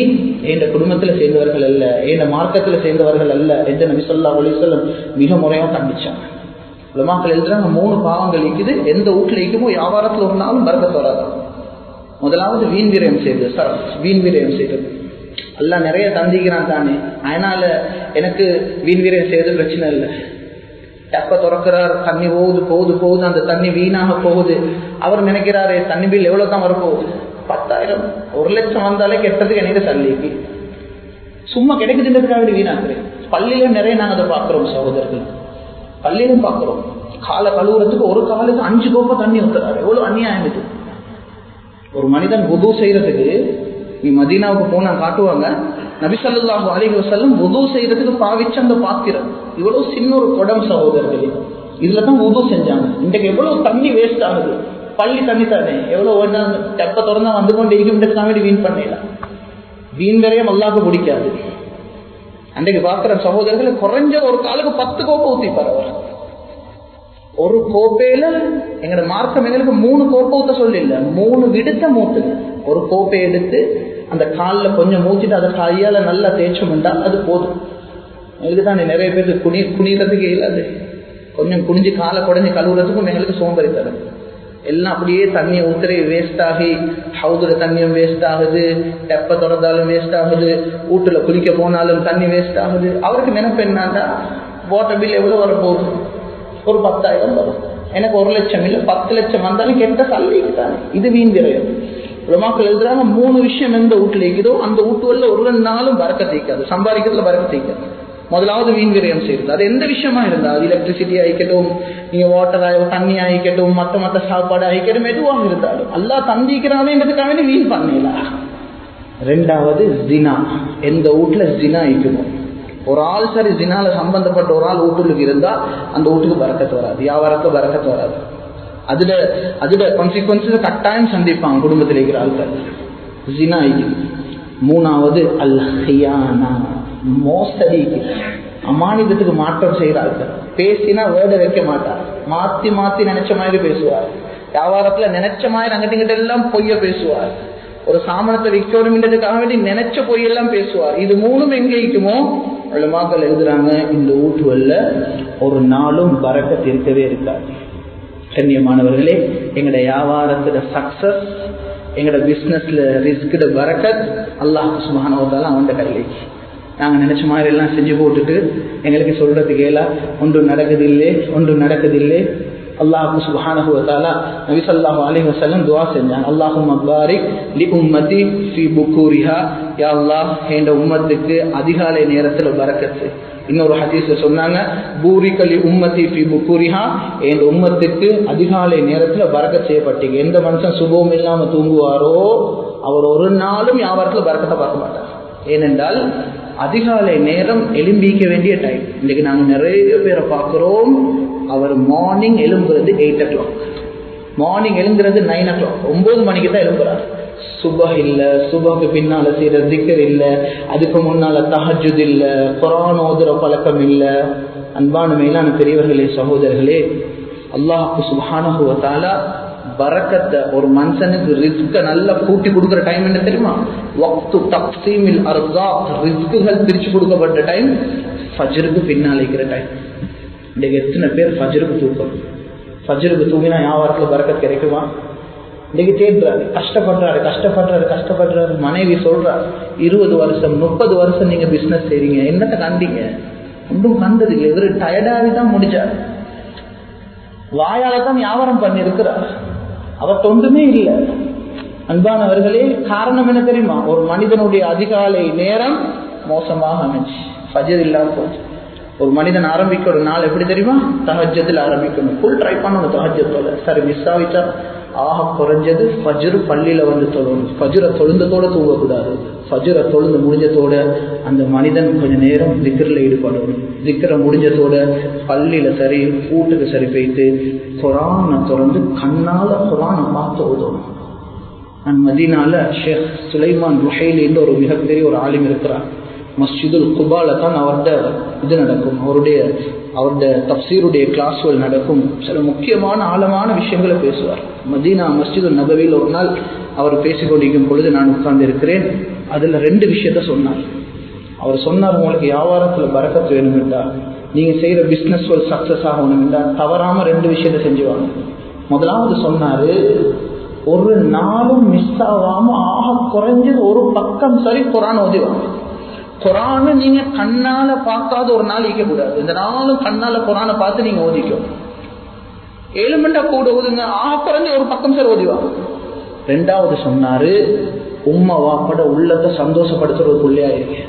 S1: என்ற குடும்பத்துல சேர்ந்தவர்கள் அல்ல, என்ற மார்க்கத்துல சேர்ந்தவர்கள் அல்ல என்று நபி ஸல்லல்லாஹு அலைஹி வஸல்லம் மிக முறையாக கண்டிச்சாங்க. உலமாக்கள் எழுதுறாங்க, 3 பாவங்கள் இருக்குது, எந்த வீட்டுல இருக்குமோ வியாபாரத்துல ஒரு நாளும் பரக்கத் வராது. முதலாவது வீண் விரயம் செய்வது, வீண் விரயம் செய்வது. அல்லாஹ் நிறைய தந்திக்கிறான் தானே, அதனால எனக்கு வீண் விரயம் செய்வது பிரச்சனை இல்லை. டப்ப திறக்கிறார், தண்ணி போகுது போகுது போகுது, அந்த தண்ணி வீணாக போகுது. அவர் நினைக்கிறாரு தண்ணி பில் எவ்வளவு தான் வரப்போகுது, 10,000 1,00,000 வந்தாலே கெட்டதுக்கு எனக்கு தள்ளிக்கு சும்மா கிடைக்குதுன்றதுக்காக வீணாக்குறேன். பள்ளியில நிறைய நாங்கள் அதை பார்க்கிறோம் சகோதரர்கள், பள்ளியிலும் பார்க்கிறோம். காலை கழுவுறதுக்கு ஒரு காலுக்கு 5 கோப்பை தண்ணி ஊத்துறாரு, எவ்வளவு அநியாயம் இது. ஒரு மனிதன் வுது செய்யறதுக்கு, நீ மதீனாவுக்கு போனா காட்டுவாங்க, நபி ஸல்லல்லாஹு அலைஹி வஸல்லம் வுது செய்யறதுக்கு பாவிச்ச அந்த பாத்திரம் இவ்வளவு சின்ன ஒரு குடம் சகோதரர்களே, இதுலதான் வுது செஞ்சாங்க. இன்றைக்கு எவ்வளவு தண்ணி வேஸ்ட் ஆகுது, பள்ளி தண்ணி தானே எவ்வளவு தெப்ப திறந்தா வந்து கொண்டு இருக்குன்றதுக்காக வீண் பண்ணலாம். வீண் வரையும் அல்லாஹ்வுக்கு பிடிக்காது. அன்றைக்கு பார்க்கிற சகோதரர்கள் குறைஞ்ச ஒரு காலுக்கு 10 கோப்பை ஊத்திப்பார். அவர் ஒரு கோப்பையில எங்களோட மார்க்கம் எங்களுக்கு 3 கோப்பை ஊத்த சொல்லி இல்லை, 3 விடுத்த மூத்துங்க. ஒரு கோப்பை எடுத்து அந்த காலில் கொஞ்சம் மூச்சிட்டு அதை கையால நல்லா தேய்ச்சோம்டா அது போதும். இதுதான் நிறைய பேருக்கு குனிறதுக்கு இல்லாது, கொஞ்சம் குனிஞ்சு காலை குடஞ்சி கழுவுறதுக்கும் எங்களுக்கு சோம்பேறி தரும். எல்லாம் அப்படியே தண்ணியை ஊத்துறே வேஸ்ட் ஆகி, ஹவுதுல தண்ணியும் வேஸ்ட் ஆகுது, தெப்ப திறந்தாலும் வேஸ்ட் ஆகுது, வீட்டுல குளிக்க போனாலும் தண்ணி வேஸ்ட் ஆகுது. அவருக்கு நினைப்பு என்னன்னா, வாட்டர் பில் எவ்வளவு வரப்போகுது, ஒரு 10,000 வரும், எனக்கு 1,00,000 இல்லை 10,00,000 வந்தாலும் கெட்ட தள்ளிக்கு தானே. இது வீண் விரயம். உலமாக்கள் எழுதுறாங்க, 3 விஷயம் எந்த வீட்டுல இருக்குதோ அந்த வீட்டுல ஒரு நாளும் பறக்க தேய்க்காது, சம்பாதிக்கிறதுல பறக்க தேய்க்காது. முதலாவது வீண் விரயம் செய்யுது. அது எந்த விஷயமா இருந்தா, அது எலக்ட்ரிசிட்டி ஆகிக்கட்டும், நீங்க வாட்டர் தண்ணி ஆகிக்கட்டும், மற்ற சாப்பாடு ஆகிக்கட்டும், எதுவாக இருந்தாலும் அல்லாஹ் தந்திக்கிறானேன்றதுக்காக வீண் பண்ணலாம். 2வது ஜினா, எந்த வீட்டுல ஜினா இருக்குமோ, ஒரு ஆள் சரி ஜினால சம்பந்தப்பட்ட ஒரு ஆள் வீட்டுக்கு இருந்தா அந்த வீட்டுக்கு பறக்கத்து வராது, வியாபாரத்துல பறக்கத்து வராது. அதுல கான்சிக்வன்சஸ் கட்டாயம் சந்திப்பாங்க குடும்பத்தில் இருக்கிற ஆட்கள். ஜினா இது. 3வது அல் ஹியானா, மோசடி, அமானிதத்துக்கு மாற்றம் செய்கிறார்கள். பேசினா வேர்டை வைக்க மாட்டார், மாத்தி மாத்தி நினைச்ச மாதிரி பேசுவார். வியாபாரத்துல நினைச்ச மாதிரி அங்கிட்ட எல்லாம் பொய்ய பேசுவார். ஒரு சாமானத்தை விற்கணும்ன்றதுக்காக வேண்டி நினைச்ச பொய்யெல்லாம் பேசுவார். இது 3ம் எங்க இருக்குமோ உலமாக்கள் எழுதுறாங்க, இந்த வீட்டுவல்ல ஒரு நாளும் பரக்கத் இருக்கவே இருக்காது. கண்ணியமானவர்களே, எங்களோட வியாபாரத்துல சக்சஸ், எங்களோட பிசினஸ்ல ரிஸ்க் பரக்கத் அல்லாஹ் சுப்ஹானஹு வ தஆலா அவன் கையில. நாங்க நினைச்ச மாதிரி எல்லாம் செஞ்சு போட்டுட்டு எங்களுக்கு சொல்றதுக்கு ஏலா, ஒன்றும் நடக்குதில்லை. அல்லாஹ் சுப்ஹானஹு வ தஆலா நபி ஸல்லல்லாஹு அலைஹி வஸல்லம் துஆ செஞ்சாங்க, அல்லாஹும்ம பாரிக் லி உம்மதி ஃபீ புக்கூரிஹா, யா அல்லாஹ் என்ற உம்மத்துக்கு அதிகாலை நேரத்துல பரக்கத்து. இன்னொரு ஹதீஸ்ல சொன்னாங்க, பூரிக லி உம்மதி ஃபீ புக்கூரிஹா, என்ற உம்மத்துக்கு அதிகாலை நேரத்துல பரக்கத் செய்யப்பட்டீங்க. எந்த மனுஷன் சுபம் இல்லாம தூங்குவாரோ அவர் ஒரு நாளும் வியாபாரத்துல பரக்கத்தை பார்க்க மாட்டார். ஏனென்றால் அதிகாலை நேரம் எலும்பிக்க வேண்டிய டைம். இன்னைக்கு நாங்க நிறைய பேரை பார்க்கிறோம், அவர் மார்னிங் எழும்புறது 8 o'clock, மார்னிங் எழுங்குறது 9 o'clock, 9 மணிக்கு தான் எழும்புறாரு. சுபஹ் இல்ல, சுபஹ்க்கு பின்னால செய்யற திக்ர் இல்ல, அதுக்கு முன்னால தஹஜ்ஜுத் இல்ல, குர்ஆன் ஓதுற பழக்கம் இல்ல. அன்பான மேலான பெரியவர்களே, சகோதரர்களே, அல்லாஹ் சுப்ஹானஹு வ தஆலா பரக்கத்தை, ஒரு மனுஷனுக்கு ரிஸ்க நல்லா கூட்டி கொடுக்குற டைம் என்ன தெரியுமா? வக்து தக்ஸீமில் அர்ஸாக், ரிஸ்குகள் பிரிச்சு கொடுக்கப்பட்ட டைம் ஃபஜ்ருக்கு பின்னால இருக்கிற டைம். இன்னைக்கு எத்தனை பேர் ஃபஜ்ருக்கு தூக்கம்? ஃபஜ்ருக்கு தூங்கினா வியாபாரத்துல பரக்கத் கிடைக்குமா? இன்னைக்கு தேடுறாரு, கஷ்டப்படுறாரு. மனைவி சொல்றாரு, 20 வருஷம் 30 வருஷம் நீங்க பிசினஸ் செய்றீங்க, என்னத்தை கண்டீங்க? ஒன்றும் கண்டது இல்லை. இவரு டயர்டாகி தான் முடிச்சார். வாயால தான் வியாபாரம் பண்ணி இருக்கிறார், அவர் தொண்டுமே இல்லை. அன்பானவர்களே, காரணம் என்ன தெரியுமா? ஒரு மனிதனுடைய அதிகாலை நேரம் மோசமாக அமைச்சு, ஃபஜ்ர் இல்லாம போச்சு. ஒரு மனிதன் ஆரம்பிக்கிற நாள் எப்படி தெரியுமா? தஹஜ்ஜுத்ல ஆரம்பிக்கணும். ஃபுல் ட்ரை பண்ணணும் தஹஜ்ஜுத்ல. சரி மிஸ் ஆகிட்டா ஆக குறைஞ்சது ஃபஜ்ர் பள்ளியில வந்து தொழணும். ஃபஜ்ரை தொழுந்ததோட தூங்கக்கூடாது. ஃபஜ்ரை தொழுந்து முடிஞ்சதோட அந்த மனிதன் கொஞ்ச நேரம் திக்ரில் ஈடுபடணும். திக்ரை முடிஞ்சதோட பள்ளியில சரி வீட்டுக்கு சரி போயிட்டு குரானை திறந்து கண்ணால குரானை பார்த்து ஓதணும். மதீனால ஷேக் சுலைமான் ருஹைலின்னு ஒரு மிகப்பெரிய ஒரு ஆலிம் இருக்கிறார். மஸ்ஜிதுல் குபால தான் அவர்கிட்ட இது நடக்கும், அவருடைய தப்சீருடைய கிளாஸ்கள் நடக்கும். சில முக்கியமான ஆழமான விஷயங்களை பேசுவார். மதீனா மஸ்ஜிதுல் நபவியில் ஒரு நாள் அவர் பேசிக்கொண்டிருக்கும் பொழுது நான் உட்கார்ந்து இருக்கிறேன். அதில் 2 விஷயத்த சொன்னார். அவர் சொன்னார், உங்களுக்கு வியாபாரத்தில் பரக்கத் வேணும் என்றால், நீங்கள் செய்கிற பிஸ்னஸ் சக்ஸஸ் ஆகணும் என்றால் தவறாமல் 2 விஷயத்த செஞ்சுவாங்க. முதலாவது சொன்னார், ஒரு நாளும் மிஸ் ஆகாம ஆக குறைஞ்சது ஒரு பக்கம் சரி குரான் ஓதிவாங்க. குரானை நீங்க கண்ணால பார்க்காத ஒரு நாள் ஈக்க கூடாது. இந்த நாளும் கண்ணால குரானை பார்த்து நீங்க ஓதிக்கும். 7 மணி கூட ஓதுங்க, ஆக குறைஞ்ச ஒரு பக்கம் சரி ஓதிவாங்க. 2வது சொன்னாரு, உம்மா வாப்பட உள்ளத்தை சந்தோஷப்படுத்துற ஒரு பிள்ளையா இருக்கு.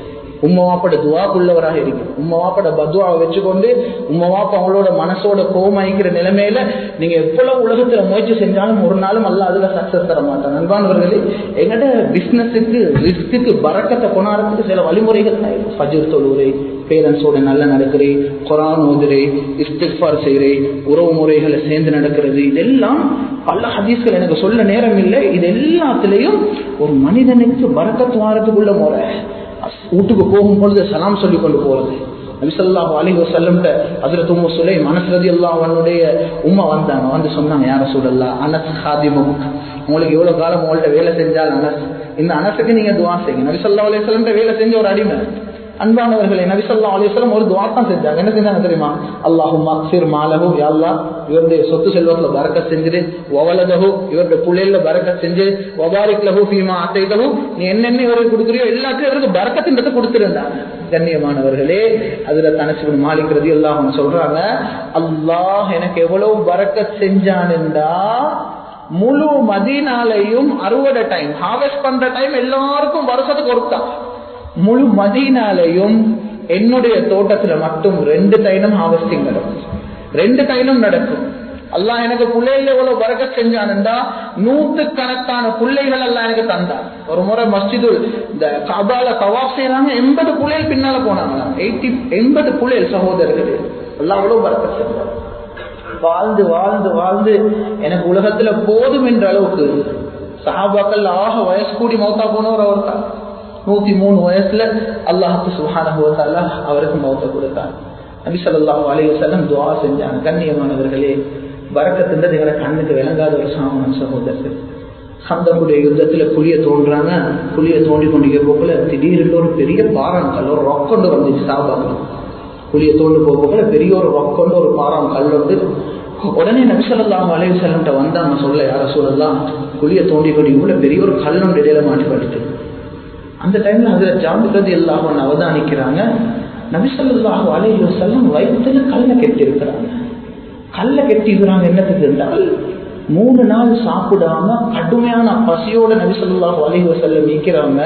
S1: உம்மா வாப்பட துவாக்குள்ளவராக இருக்கு. உம்மா வாப்பட பத்வாவை வச்சுக்கொண்டு உம்மா வாப்பா அவங்களோட மனசோட கோமாய்க்கிற நிலைமையில நீங்க எவ்வளவு உலகத்துல முயற்சி செஞ்சாலும் ஒரு நாளும் அல்ல அதுல சக்சஸ் தர மாட்டாங்க. அன்பானவர்களே, எங்கட பிசினஸுக்கு ரிஸ்க்கு பறக்கத்தை கொண்டாடுறதுக்கு சில வழிமுறைகள் தான். ஃபஜ்ர் தொழுவுரை, பேரண்ட்ஸோட நல்லா நடக்கிறே, குரான் ஓதுரை, இஸ்திக்ஃபார் செய்கிறே, உறவு முறைகளை சேர்ந்து நடக்கிறது, இதெல்லாம் பல ஹதீஸ்கள் எனக்கு சொல்ல நேரம் இல்லை. இது எல்லாத்திலையும் ஒரு மனிதனுக்கு பரக்கத் வாரத்துக்குள்ள முறை. வீட்டுக்கு போகும் பொழுது சலாம் சொல்லி கொண்டு போறது. நபி ஸல்லல்லாஹு அலைஹி வஸல்லம் ஹஜ்ரத் உம்மு சுலைம் அனஸ் ரலியல்லாஹு அன்ஹுடைய உம்மா வந்தாங்க. வந்து சொன்னாங்க, யா ரசூலல்லாஹ், அனஸ் ஹாதிமுக், உங்களுக்கு எவ்வளவு காலம் உங்கள்ட்ட வேலை செஞ்சால் அனஸ், இந்த அனஸுக்கு நீங்க துஆ செய்யுங்க. நபி ஸல்லல்லாஹு அலைஹி வஸல்லம் வேலை செஞ்ச ஒரு அடிமை. அன்பானவர்களே, நபி ஸல்லல்லாஹு அலைஹி வஸல்லம் ஒரு துஆ தான் செஞ்சாங்க. என்ன செஞ்சாங்க தெரியுமா? அல்லாஹும்ம அக்ஸிர் மாலஹு, யா அல்லாஹ் இவருடைய சொத்து செல்வத்துல பரக்கத் செஞ்சிரு, வவலதஹு இவருடைய புள்ளையில பரக்கத் செஞ்சு, வபாரிக் லஹு ஃபீமா அதைதஹு, நீ என்னென்ன இவருக்கு கொடுக்குறியோ எல்லாத்தையும் இவருக்கு பரக்கத்தின்றதை கொடுத்துருந்தாங்க. கண்ணியமானவர்களே, அதுல அனஸ் இப்னு மாலிக் ரலியல்லாஹு அன்ஹு சொல்றாங்க, அல்லாஹ் எனக்கு எவ்வளவு பரக்கத் செஞ்சான்டா, முழு மதீனாலையும் அறுவடை டைம், ஹார்வெஸ்ட் பண்ற டைம் எல்லாருக்கும் வருஷத்துக்கு கொடுத்தான். முழு மதீனாலையும் என்னுடைய தோட்டத்துல மட்டும் 2 டைமும் ஹார்வெஸ்டிங் நடக்கும். 2 டைமும் நடக்கும். அல்லாஹ் எனக்கு பிள்ளைகள் எவ்வளவு பரக்கத் செஞ்சான்டா, 100கணக்கான பிள்ளைகள் எல்லாம் எனக்கு தந்தான். ஒரு முறை மஸ்ஜிதுல் இந்த கபால தவாப் செய்யறாங்க, 80 பிள்ளைகள் பின்னால போனாங்களாம். 80 பிள்ளைகள் சகோதரர்கள். அல்லாஹ் அவ்வளவு பரக்கத் செஞ்சான். வாழ்ந்து வாழ்ந்து வாழ்ந்து எனக்கு உலகத்துல போதும் என்ற அளவுக்கு சஹாபாக்கள் ஆக வயசு கூடி மௌத்தா போனவர் அவர் தான். 103 வயசுல அல்லாஹ் சுப்ஹானஹு வ தஆலா அவருக்கு மௌத்த கொடுத்தார். நபி ஸல்லல்லாஹு அலைஹி வஸல்லம் துஆ செஞ்சாங்க. கண்ணியமானவர்களே, பரக்கத்துன்றது எங்களை கண்ணுக்கு விளங்காத ஒரு சாமான் சகோதரர்கள். ஹந்தக்குடைய யுத்தத்துல குழிய தோன்றாங்க. குழிய தோண்டி கொண்டிருக்கிற போக்குல திடீர்னு ஒரு பெரிய பாறாங்கல், ஒரு ரொக்கொண்டு வந்துச்சு. சாபாக்கள் குழிய தோண்டு போக்குல பெரிய ஒரு ரொக்கொண்டு ஒரு பாறாங்கல் வந்து, உடனே நபி ஸல்லல்லாஹு அலைஹி வஸல்லம் வந்தாங்க. சொல்ல, யா ரசூலல்லாஹ், குழிய தோண்டி கொண்டிருக்க பெரிய ஒரு கல்லொண்டு இடையில மாட்டிப்பட்டு. அந்த டைம்ல ஹஜ்ரத் ஜாபிர் ரலியல்லாஹு அன்ஹு அவதானிக்கிறாங்க, நபி ஸல்லல்லாஹு அலைஹி வஸல்லம் வயித்துல கல்ல கட்டி இருக்கிறாங்க. கல்ல கட்டி இருக்கிறாங்க என்னத்துக்கு என்றால், 3 நாள் சாப்பிடாம கடுமையான பசியோட நபி ஸல்லல்லாஹு அலைஹி வஸல்லம் இருக்கிறாங்க.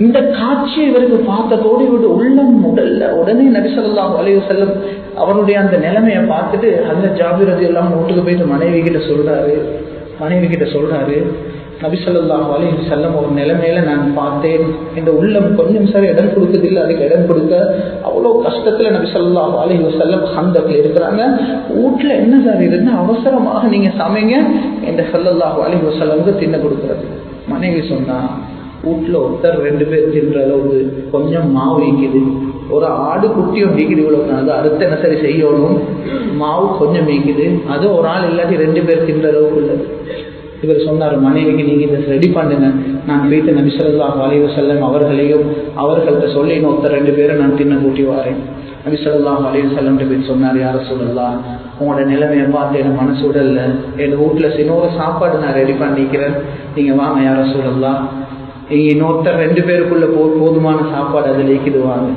S1: இந்த காட்சி இவருக்கு பார்த்ததோடு இவருடைய உள்ளம் உடல்ல உடனே நபி ஸல்லல்லாஹு அலைஹி வஸல்லம் அவருடைய அந்த நிலைமையை பார்த்துட்டு ஹஜ்ரத் ஜாபிர் ரலியல்லாஹு அன்ஹு வீட்டுக்கு போயிட்டு மனைவி கிட்ட சொல்றாரு, நபி ஸல்லல்லாஹு அலைஹி வஸல்லம் ஒரு நிலைமையில நான் பார்த்தேன், இந்த உள்ளம் கொஞ்சம் சரி இடம் கொடுக்குதில்லை, அதுக்கு இடம் கொடுக்க அவ்வளோ கஷ்டத்துல நபி ஸல்லல்லாஹு அலைஹி வஸல்லம் ஹந்தக்ல இருக்கிறாங்க. வீட்டுல என்ன சார் இருந்து அவசரமாக நீங்க சமைங்க இந்த ஸல்லல்லாஹு அலைஹி வஸல்லமுக்கு தின்ன கொடுக்குறது. மனைவி சொன்னா, வீட்டுல ஒருத்தர் 2 பேர் தின்ற அளவுக்கு கொஞ்சம் மாவு வைக்குது, ஒரு ஆடு குட்டி ஒன்று வைக்குது, இவ்வளவு அது அடுத்த என்ன சரி செய்யணும், மாவு கொஞ்சம் வைக்குது, அது ஒரு ஆள் இல்லாட்டி 2 பேர் தின்ற அளவுக்கு உள்ளது. இவர் சொன்னார், மனைவிக்கு நீங்க இதை ரெடி பண்ணுங்க, நான் போயிட்டு நபி ஸல்லல்லாஹு அலைஹி வஸல்லம் அவர்களையும் அவர்கள்ட்ட சொல்லி இன்னொருத்தர் 2 பேரை நான் தின்ன கூட்டி வாரேன். நபி ஸல்லல்லாஹு அலைஹி வஸல்லம் போய் சொன்னார், யா ரசூலல்லாஹ், உங்களோட நிலைமையை பார்த்து எனக்கு மனசு விடல, என் வீட்டுல சின்னோட சாப்பாடு நான் ரெடி பண்ணிக்கிறேன், நீங்க வாங்க யா ரசூலல்லாஹ், இன்னொருத்தர் 2 பேருக்குள்ள போதுமான சாப்பாடு அதில் ஈக்கிடுவாங்க.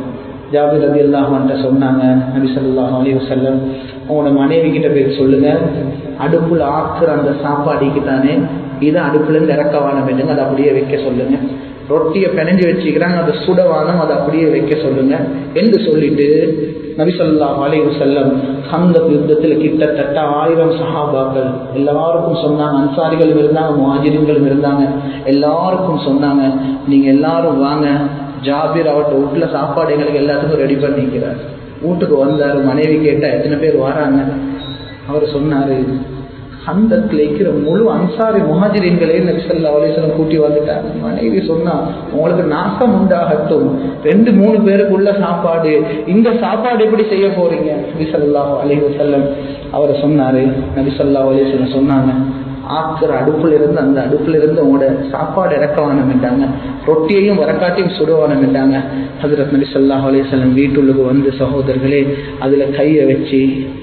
S1: ஜாபிர் ரலியல்லாஹு அன்ஹு சொன்னாங்க, நபி ஸல்லல்லாஹு அலைஹி வஸல்லம், உங்களோட மனைவி கிட்ட போய் சொல்லுங்க, அடுப்புல ஆக்குற அந்த சாப்பாடிக்கு தானே இதை அடுப்புல இருந்து இறக்கவானம் வேண்டுங்க, அதை அப்படியே வைக்க சொல்லுங்க. ரொட்டியை பிணைஞ்சு வச்சுக்கிறாங்க, அதை சுடவானம், அதை அப்படியே வைக்க சொல்லுங்க என்று சொல்லிட்டு நபி ஸல்லல்லாஹு அலைஹி வஸல்லம் கந்தக் யுத்தத்தில் கிட்டத்தட்ட 1000 சஹாபாக்கள் எல்லாருக்கும் சொன்னாங்க. அன்சாரிகளும் இருந்தாங்க, முஹாஜிர்களும் இருந்தாங்க. எல்லாருக்கும் சொன்னாங்க, நீங்க எல்லாரும் வாங்க, ஜாபிர் அவர்கிட்ட வீட்டுல சாப்பாடு எங்களுக்கு எல்லாத்துக்கும் ரெடி பண்ணிக்கிறார். வீட்டுக்கு வந்தாரு. மனைவி கேட்டா எத்தனை பேர் வராங்க? அவர் சொன்னாரு, கந்தத்தில் இருக்கிற முழு அன்சாரி முஹாஜிரின்களே நபி ஸல்லல்லாஹு அலைஹி வஸல்லம் கூட்டி வந்துட்டாங்க. மனைவி சொன்னா, உங்களுக்கு நாசம் உண்டாகட்டும், 2-3 பேருக்குள்ள சாப்பாடு, இந்த சாப்பாடு எப்படி செய்ய போறீங்க? நபி ஸல்லல்லாஹு அலைஹி வஸல்லம் அவர் சொன்னாரு, நபி ஸல்லல்லாஹு அலைஹி வஸல்லம் சொன்னாங்க, ஆக்கிற அடுப்புல இருந்து அந்த அடுப்புல இருந்து உங்களோட சாப்பாடு இறக்கவானமிட்டாங்க, ரொட்டியையும் வரக்காட்டையும் சுடுவானமிட்டாங்க. ஹஜ்ரத் நபி ஸல்லல்லாஹு அலைஹி வஸல்லம் வீட்டுள்ளுக்கு வந்து சகோதரர்களே அதுல கையை வச்சு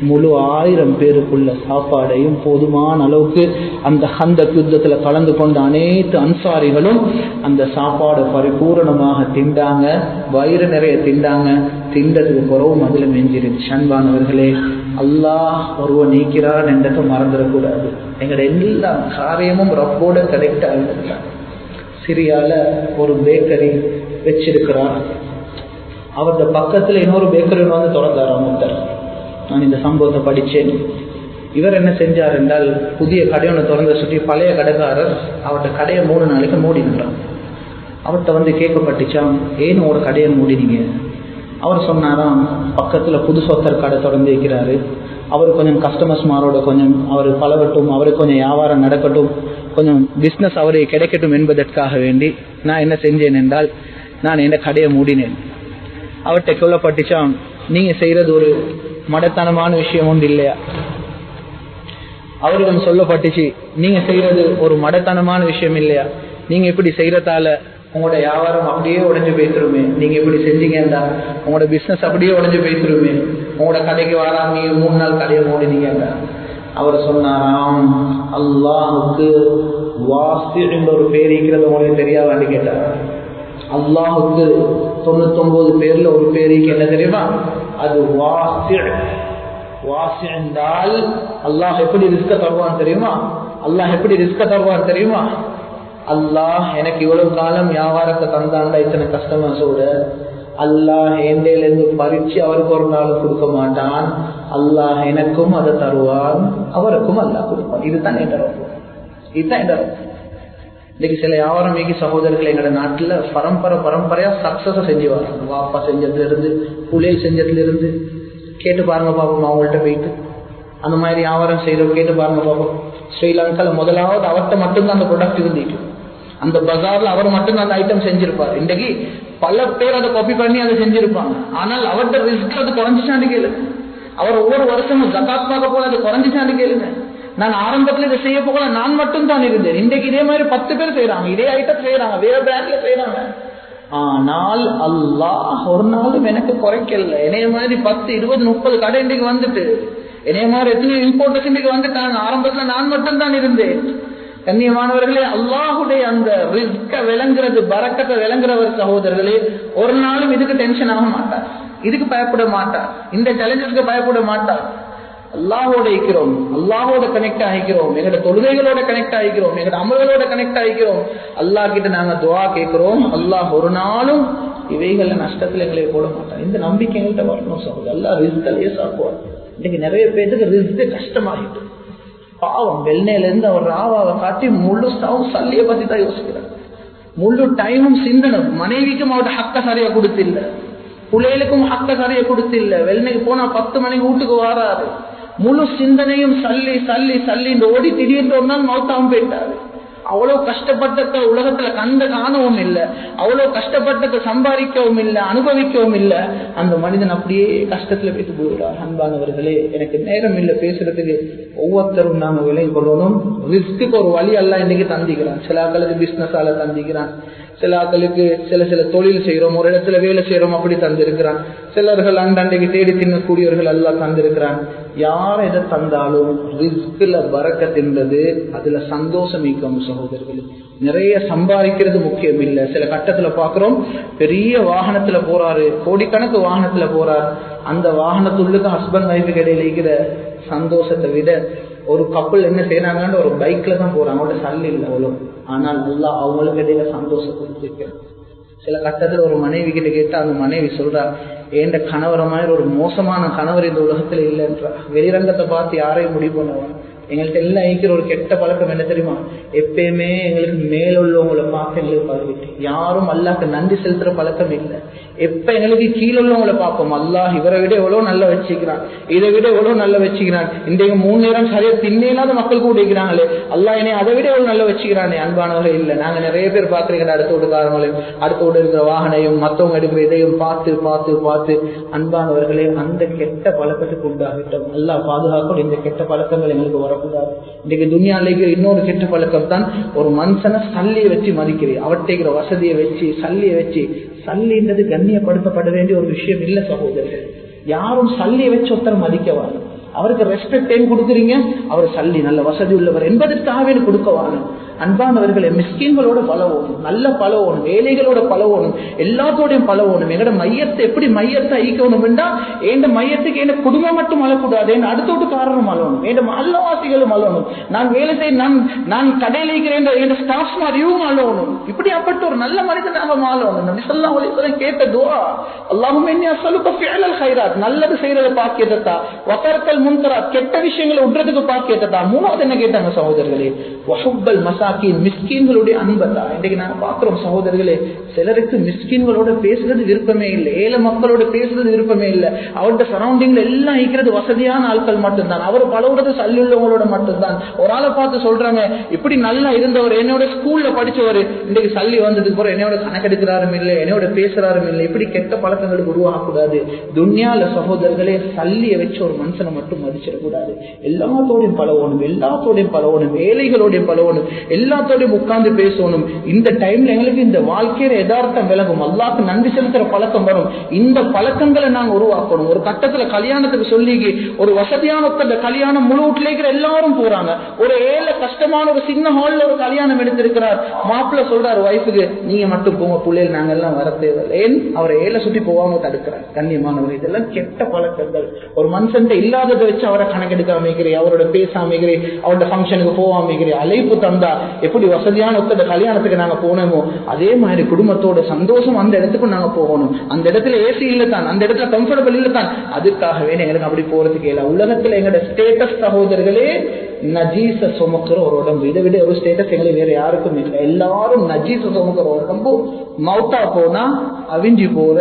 S1: முழு 1000 பேருக்குள்ள சாப்பாடையும் போதுமான அளவுக்கு அந்த கந்தக் யுத்தத்துல கலந்து கொண்ட அனைத்து அன்சாரிகளும் அந்த சாப்பாடு பரிபூரணமாக திண்டாங்க, வயிறு நிறைய திண்டாங்க. திண்டதுக்கு பிறவும் அதுல மெஞ்சிருச்சு. அன்பானவர்களே, அல்லாஹ் ஒருவன் நீக்கிறான் என்றதை மறந்துடக்கூடாது. எங்களோட எல்லா காரியமும் ரப்போட கனெக்ட் ஆகிட்டு. சிரியால ஒரு பேக்கரி வச்சிருக்கிறார். அவருடைய பக்கத்துல இன்னொரு பேக்கரி வந்து திறந்தாராம் ஒருத்தர். நான் இந்த சம்பவத்தை படிச்சேன். இவர் என்ன செஞ்சார் என்றால், புதிய கடையை திறந்த சுற்றி பழைய கடைக்காரர் அவர்கிட்ட கடையை 3 நாளைக்கு மூடினாராம். அவர்கிட்ட வந்து கேட்கப்பட்டுச்சான், ஏன்னு ஒரு கடையை மூடினீங்க? அவர் சொன்னாராம், பக்கத்துல புது சொத்தர் கடை திறந்து வைக்கிறாரு, அவர் கொஞ்சம் கஸ்டமர்ஸ்மாரோட கொஞ்சம் அவர் பழகட்டும், அவருக்கு கொஞ்சம் வியாபாரம் நடக்கட்டும், கொஞ்சம் பிஸ்னஸ் அவருக்கு கிடைக்கட்டும் என்பதற்காக வேண்டி நான் என்ன செஞ்சேன் என்றால், நான் என் கடையை மூடினேன். அவர்கிட்ட சொல்லப்பட்டுச்சான், நீங்க செய்யறது ஒரு மடத்தனமான விஷயம் ஒன்று இல்லையா? அவருக்கு சொல்லப்பட்டுச்சு, நீங்க செய்யறது ஒரு மடத்தனமான விஷயம் இல்லையா? நீங்க இப்படி செய்யறதால உங்களோட வியாபாரம் அப்படியே உடைஞ்சு போய்த்துருமே. நீங்க இப்படி செஞ்சீங்கன்னா உங்களோட பிசினஸ் அப்படியே உடைஞ்சு போய்த்துருமே. உங்களோட கடைக்கு வராம நீங்க 3 நாள் கடையை மூடினீங்க. அவர் சொன்னாராம், அல்லாஹுக்கு வாசி என்ற ஒரு பேர் இருக்கிறது உங்களுக்கு தெரியாதான்னு கேட்டார். அல்லாஹுக்கு 99 பேர்ல ஒரு பேருக்கு என்ன தெரியுமா? அது வாசி. வாசி என்றால் அல்லாஹ் எப்படி ரிஸ்க தருவான் தெரியுமா? அல்லாஹ் எப்படி ரிஸ்க தருவான் தெரியுமா? அல்லாஹ் எனக்கு இவ்வளவு காலம் வியாபாரத்தை தந்தாண்டா, இத்தனை கஸ்டமர்ஸோட, அல்லாஹ் ஏண்டையிலிருந்து பறிச்சு அவருக்கு ஒரு நாள் கொடுக்க மாட்டான். அல்லாஹ் எனக்கும் அதை தருவான், அவருக்கும் அல்லாஹ் கொடுப்பான். இதுதான் இதுதான் இன்னைக்கு சில வியாபாரம் மீகி சகோதரர்கள் எங்களோட நாட்டுல பரம்பரையா சக்சஸ செஞ்சு வராங்க. வாப்பா செஞ்சதுல இருந்து, புலியல் செஞ்சதுல இருந்து. கேட்டு பாருங்க பாப்போம், அவங்கள்ட்ட போயிட்டு அந்த மாதிரி வியாபாரம் செய்யறோம் கேட்டு பாருங்க பாப்போம். ஸ்ரீலங்கால முதலாவது அவர்கிட்ட மட்டும்தான் அந்த ப்ராடக்ட் இருந்துட்டு, அந்த பஜார்ல அவர் மட்டும் அந்த ஐட்டம் செஞ்சிருப்பார். இன்றைக்கு பல பேர் அதை காப்பி பண்ணி அதை செஞ்சிருப்பாங்க. ஆனால் அவர்கிட்ட ரிஸ்க் அது குறைஞ்சிச்சான்னு கேளுங்க. அவர் ஒவ்வொரு வருஷமும் ஜகாத் பார்க்க போல அது குறைஞ்சிச்சான்னு கேளுங்க. நான் ஆரம்பத்துல இதை செய்ய போகல, நான் மட்டும் தான் இருந்தேன். இன்றைக்கு இதே மாதிரி 10 பேர் செய்யறாங்க, இதே ஐட்டம் செய்யறாங்க, வேற பிராண்ட்ல செய்யறாங்க. ஆனால் அல்லாஹ் ஒரு நாளும் எனக்கு குறைக்கல. என்னைய மாதிரி 10, 20, 30 கடை இன்றைக்கு வந்துட்டு, என்னைய மாதிரி எத்தனையோ இம்போர்ட்டர்ஸ் இன்றைக்கு வந்துட்டாங்க. ஆரம்பத்துல நான் மட்டும் தான் இருந்தேன். கண்ணியமானவர்களே, அல்லாஹுடைய அந்த ரிஸ்க விளங்குறது, பரக்கத்தை விளங்குறவர் சகோதரர்களே, ஒரு நாளும் இதுக்கு டென்ஷன் ஆக மாட்டார், இதுக்கு பயப்பட மாட்டார், இந்த சேலஞ்சஸ்க்கு பயப்பட மாட்டார். அல்லாஹோட இருக்கிறோம், அல்லாஹோட கனெக்ட் ஆகிக்கிறோம், எங்களோட தொழுகைகளோட கனெக்ட் ஆகிக்கிறோம், எங்களோட அமல்களோட கனெக்ட் ஆகிக்கிறோம். அல்லாஹ் கிட்ட நாங்க துஆ கேட்கிறோம். அல்லாஹ் ஒரு நாளும் இவைகள நஷ்டத்துல எங்களை போட மாட்டார். இந்த நம்பிக்கை எங்கள்கிட்ட வரணும் சகோதரர். அல்லாஹ் ரிஸ்க் லேசாக்குவார். இன்னைக்கு நிறைய பேருக்கு ரிஸ்க் கஷ்டமாயிட்டு, பாவம் வெள்ளையில இருந்து அவர் ராவாவை காட்டி முழு சல்லியை பத்தி தான் யோசிக்கிறார். முழு டைமும் சிந்தனை, மனைவிக்கும் அவரோட ஹக்க சரியா கொடுத்தில்ல, புள்ளைகளுக்கும் ஹக்க சரியா கொடுத்தில்ல. வெள்ளைக்கு போனா 10 மணிக்கு வீட்டுக்கு வராது. முழு சிந்தனையும் சல்லி சல்லி சல்லி இந்த ஓடி திடீர்னு ஒரு நாள் மௌத்தாவும் போயிட்டாரு. அவ்வளவு கஷ்டப்பட்ட உலகத்துல காணவும் இல்லை, அவ்வளவு கஷ்டப்பட்ட சம்பாதிக்கவும் இல்லை, அனுபவிக்கவும் இல்லை. அந்த மனிதன் அப்படியே கஷ்டத்துல போயிட்டு போயிடுறார். அன்பானவர்களே, எனக்கு நேரம் இல்லை பேசுறதுக்கு. ஒவ்வொருத்தரும் நாம விலகி கொள்ளணும். ரிஸ்க்கு ஒரு வழி எல்லாம் இன்னைக்கு தந்திக்கிறான். சில ஆக்களுக்கு பிசினஸால தந்திக்கிறான், சில ஆக்களுக்கு சில தொழில் செய்யறோம், ஒரு இடத்துல வேலை செய்யறோம், அப்படி தந்திருக்கிறான். சிலர்கள் அண்டைக்கு தேடி தின்னக்கூடியவர்கள் எல்லாம் தந்திருக்கிறான். யார் எதை தந்தாலும் ரிஸ்க்ல பரக்கத்தின்றது, அதுல சந்தோஷம் ஈக்கும் சகோதரர்கள். நிறைய சம்பாதிக்கிறது முக்கியம் இல்லை. சில கட்டத்துல பாக்குறோம், பெரிய வாகனத்துல போறாரு, கோடிக்கணக்கு வாகனத்துல போறார். அந்த வாகனத்துள்ளுக்கு ஹஸ்பண்ட் ஒய்ஃபுக்கு இடையில இருக்கிற சந்தோஷத்தை விட ஒரு கப்பல் என்ன செய்யறாங்கன்னு ஒரு பைக்ல தான் போறாங்க, அவங்கள்ட்ட சல்லி இல்லை அவ்வளவு. ஆனால் நல்லா அவங்களுக்கு இடையில சந்தோஷம் கொடுத்துருக்கேன். சில கட்டத்துல ஒரு மனைவி கிட்ட கேட்டா அந்த மனைவி சொல்றா, என்ற கணவர மாதிரி ஒரு மோசமான கணவர் இந்த உலகத்துல இல்லைன்றா. வெளிரங்கத்தை பார்த்து யாரையும் முடிவு பண்ணுவாங்க. எங்கள்கிட்ட எல்லாம் ஐக்கிற ஒரு கெட்ட பழக்கம் என்ன தெரியுமா? எப்பயுமே எங்களுக்கு மேலுள்ளவங்களை பார்க்க எங்களுக்கு பழகிட்டு யாரும் அல்லாஹ்க்கு நன்றி செலுத்துற பழக்கம் இல்லை. எப்ப எங்களுக்கு கீழே உள்ளவங்களை பார்ப்போம், அல்லாஹ் இவரை விட எவ்வளவு நல்லா வச்சுக்கிறான், இதை விட எவ்வளவு நல்லா வச்சுக்கிறான், இன்றைக்கு 3 நேரம் சரியா தின்னாத மக்கள் கூட இருக்கிறாங்களே, அல்லாஹ் என்னை அதை விட எவ்வளவு நல்லா வச்சுக்கிறானே. அன்பானவர்கள் இல்லை, நாங்க நிறைய பேர் பார்த்துருக்கிற அடுத்த வீட்டுக்காரங்களையும் அடுத்த வீடு இருக்கிற வாகனையும் மற்றவங்க எடுக்கிற இதையும் பார்த்து பார்த்து பார்த்து அன்பானவர்களே அந்த கெட்ட பழக்கத்துக்கு உண்டாகிட்டோம். அல்லாஹ் பாதுகாக்கணும். இந்த கெட்ட பழக்கங்கள் எங்களுக்கு வரக்கூடாது. இன்னைக்கு துனியாலேயே இன்னொரு கெட்ட பழக்கம் தான், ஒரு மனுஷனை சல்லியை வச்சு மதிக்கிறேன், அவர்கிட்ட வசதியை வச்சு சல்லியை வச்சு. சல்லின்றது கண்ணியப்படுத்தப்பட வேண்டிய ஒரு விஷயம் இல்ல சகோதரர்கள். யாரும் சல்லியை வச்சு ஒருத்தர் மதிக்கவாங்க, அவருக்கு ரெஸ்பெக்ட் டைம் கொடுக்குறீங்க, அவர் சல்லி நல்ல வசதி உள்ளவர் என்பதற்காகவே கொடுக்கவாங்க. அன்பானவர்களை மிஸ்கீன்களோட பழகணும், நல்ல பழகணும், ஏழைகளோட பழகணும், எல்லாத்தோடையும் பழகணும். எங்கட மையத்தை எப்படி மையத்தை ஐக்கணும் என்றா, என் மையத்துக்கு என் குடும்பம் மட்டும் அழக்கூடாது, என் அடுத்தோட்டு காரணம் அழணும், என் அல்லவாசிகளும் அழணும், நான் வேலை செய்ய நான் கடையில் இருக்கிறேன் என் ஸ்டாஃப் மாதிரியும் அழணும். இப்படி அப்பட்ட ஒரு நல்ல மனிதனாக மாறணும். நபி ஸல்லல்லாஹு அலைஹி வஸல்லம் கேட்ட துஆ, அல்லாஹும்ம இன்னி அஸ்அலுக ஃபிஅலல் கைராத், நல்லது செய்யறத பாக்கியத்தா, வதர்கல் முன்கராத், கெட்ட விஷயங்களை உட்றதுக்கு பாக்கியத்தா. மூணாவது என்ன கேட்டாங்க சகோதரர்களே, வஹுப்பல் மிஸ்கீன்களுடைய அன்பதா. இன்றைக்கு நாங்க பாக்குறோம் சகோதரர்களே, சிலருக்கு மிஸ்கீன்களோட பேசுறது விருப்பமே இல்லை, ஏழை மக்களோட பேசுறது விருப்பமே இல்லை. அவருடைய சரௌண்டிங்ல எல்லாம் இருக்கிறது வசதியான ஆட்கள் மட்டும்தான், அவர் பழகுறது சல்லி உள்ளவங்களோட மட்டும்தான். ஒரு ஆளை பார்த்து சொல்றாங்க, இப்படி நல்லா இருந்தவர், என்னோட ஸ்கூல்ல படிச்சவர், இன்றைக்கு சல்லி வந்ததுக்கு அப்புறம் என்னோட கணக்கெடுக்கிறாரும் இல்லை, என்னோட பேசுறாரும் இல்லை. இப்படி கெட்ட பழக்கங்களுக்கு உருவாகக்கூடாது. துன்யால சகோதரர்களே சல்லியை வச்சு ஒரு மனுஷனை மட்டும் மதிச்சிடக்கூடாது. எல்லாத்தோடையும் பழகணும், எல்லாத்தோடையும் பழகணும், ஏழைகளோடையும் பழகணும், எல்லாத்தோடையும் உட்கார்ந்து பேசணும். இந்த டைம்ல எங்களுக்கு இந்த வாழ்க்கையில யதார்த்தம் விலகும், அல்லாஹ்க்கு நன்றி செலுத்துற பழக்கம் வரும். இந்த பழக்கங்களை நாங்க உருவாக்கணும். ஒரு கட்டத்துல கல்யாணத்துக்கு சொல்லி ஒரு வசதியான கல்யாணம் முழு வீட்டுல இருக்கிற எல்லாரும் போறாங்க, ஒரு ஏழை கஷ்டமான ஒரு சின்ன ஹால்ல ஒரு கல்யாணம் எடுத்திருக்கிறார். மாப்பிள்ள சொல்றாரு வைஃபுக்கு, நீங்க மட்டும் போங்க, பிள்ளைகள் நாங்க எல்லாம் வர தேவையில்லை. ஏன் அவரை ஏழை சுட்டி போவாம தடுக்கிறார். கண்ணியமானவர், இதெல்லாம் கெட்ட பழக்கங்கள். ஒரு மனுஷன் இல்லாததை வச்சு அவரை கணக்கெடுக்க அமைக்கிறேன், அவரோட பேச அமைக்கிறேன், அவரோட ஃபங்க்ஷனுக்கு போக அமைக்கிறேன். அழைப்பு தந்தா எப்படி வசதியான ஒருத்தர் கல்யாணத்துக்கு நாங்க போனோமோ அதே மாதிரி குடும்பத்தோட சந்தோஷம் அந்த இடத்துக்கு நாங்க போகணும். அந்த இடத்துல ஏசி இல்ல தான், அந்த இடத்துல கம்ஃபர்டபிள் இல்ல தான், அதுக்காகவே எங்களுக்கு அப்படி போறதுக்கு இல்ல. உலகத்துல எங்களோட ஸ்டேட்டஸ் சகோதரர்களே நஜீச சுமக்கிற ஒரு உடம்பு, இதை விட ஒரு ஸ்டேட்டஸ் எங்களுக்கு வேற யாருக்கும் இல்லை. எல்லாரும் நஜீச சுமக்கிற ஒரு உடம்பு, மௌத்தா போனா அவிஞ்சி போற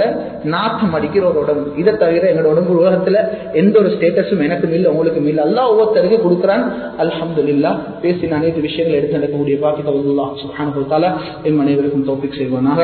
S1: நாத்தம் அடிக்கிற ஒரு உடம்பு. இதை தவிர எங்களோட உடம்பு உலகத்துல எந்த ஒரு ஸ்டேட்டஸும் எனக்கும் இல்லை, உங்களுக்கும் இல்லை. அல்லாஹ் ஒவ்வொருத்தருக்கு கொடுக்குறான். அல்ஹம்துலில்லாஹ். பேசின அனைத்து விஷயங்கள் எடுத்து நடக்கக்கூடிய பாக்கியத்தை அல்லாஹ் சுப்ஹானஹு வ தஆலா எம் அனைவருக்கும் தௌஃபீக் செய்வானாக.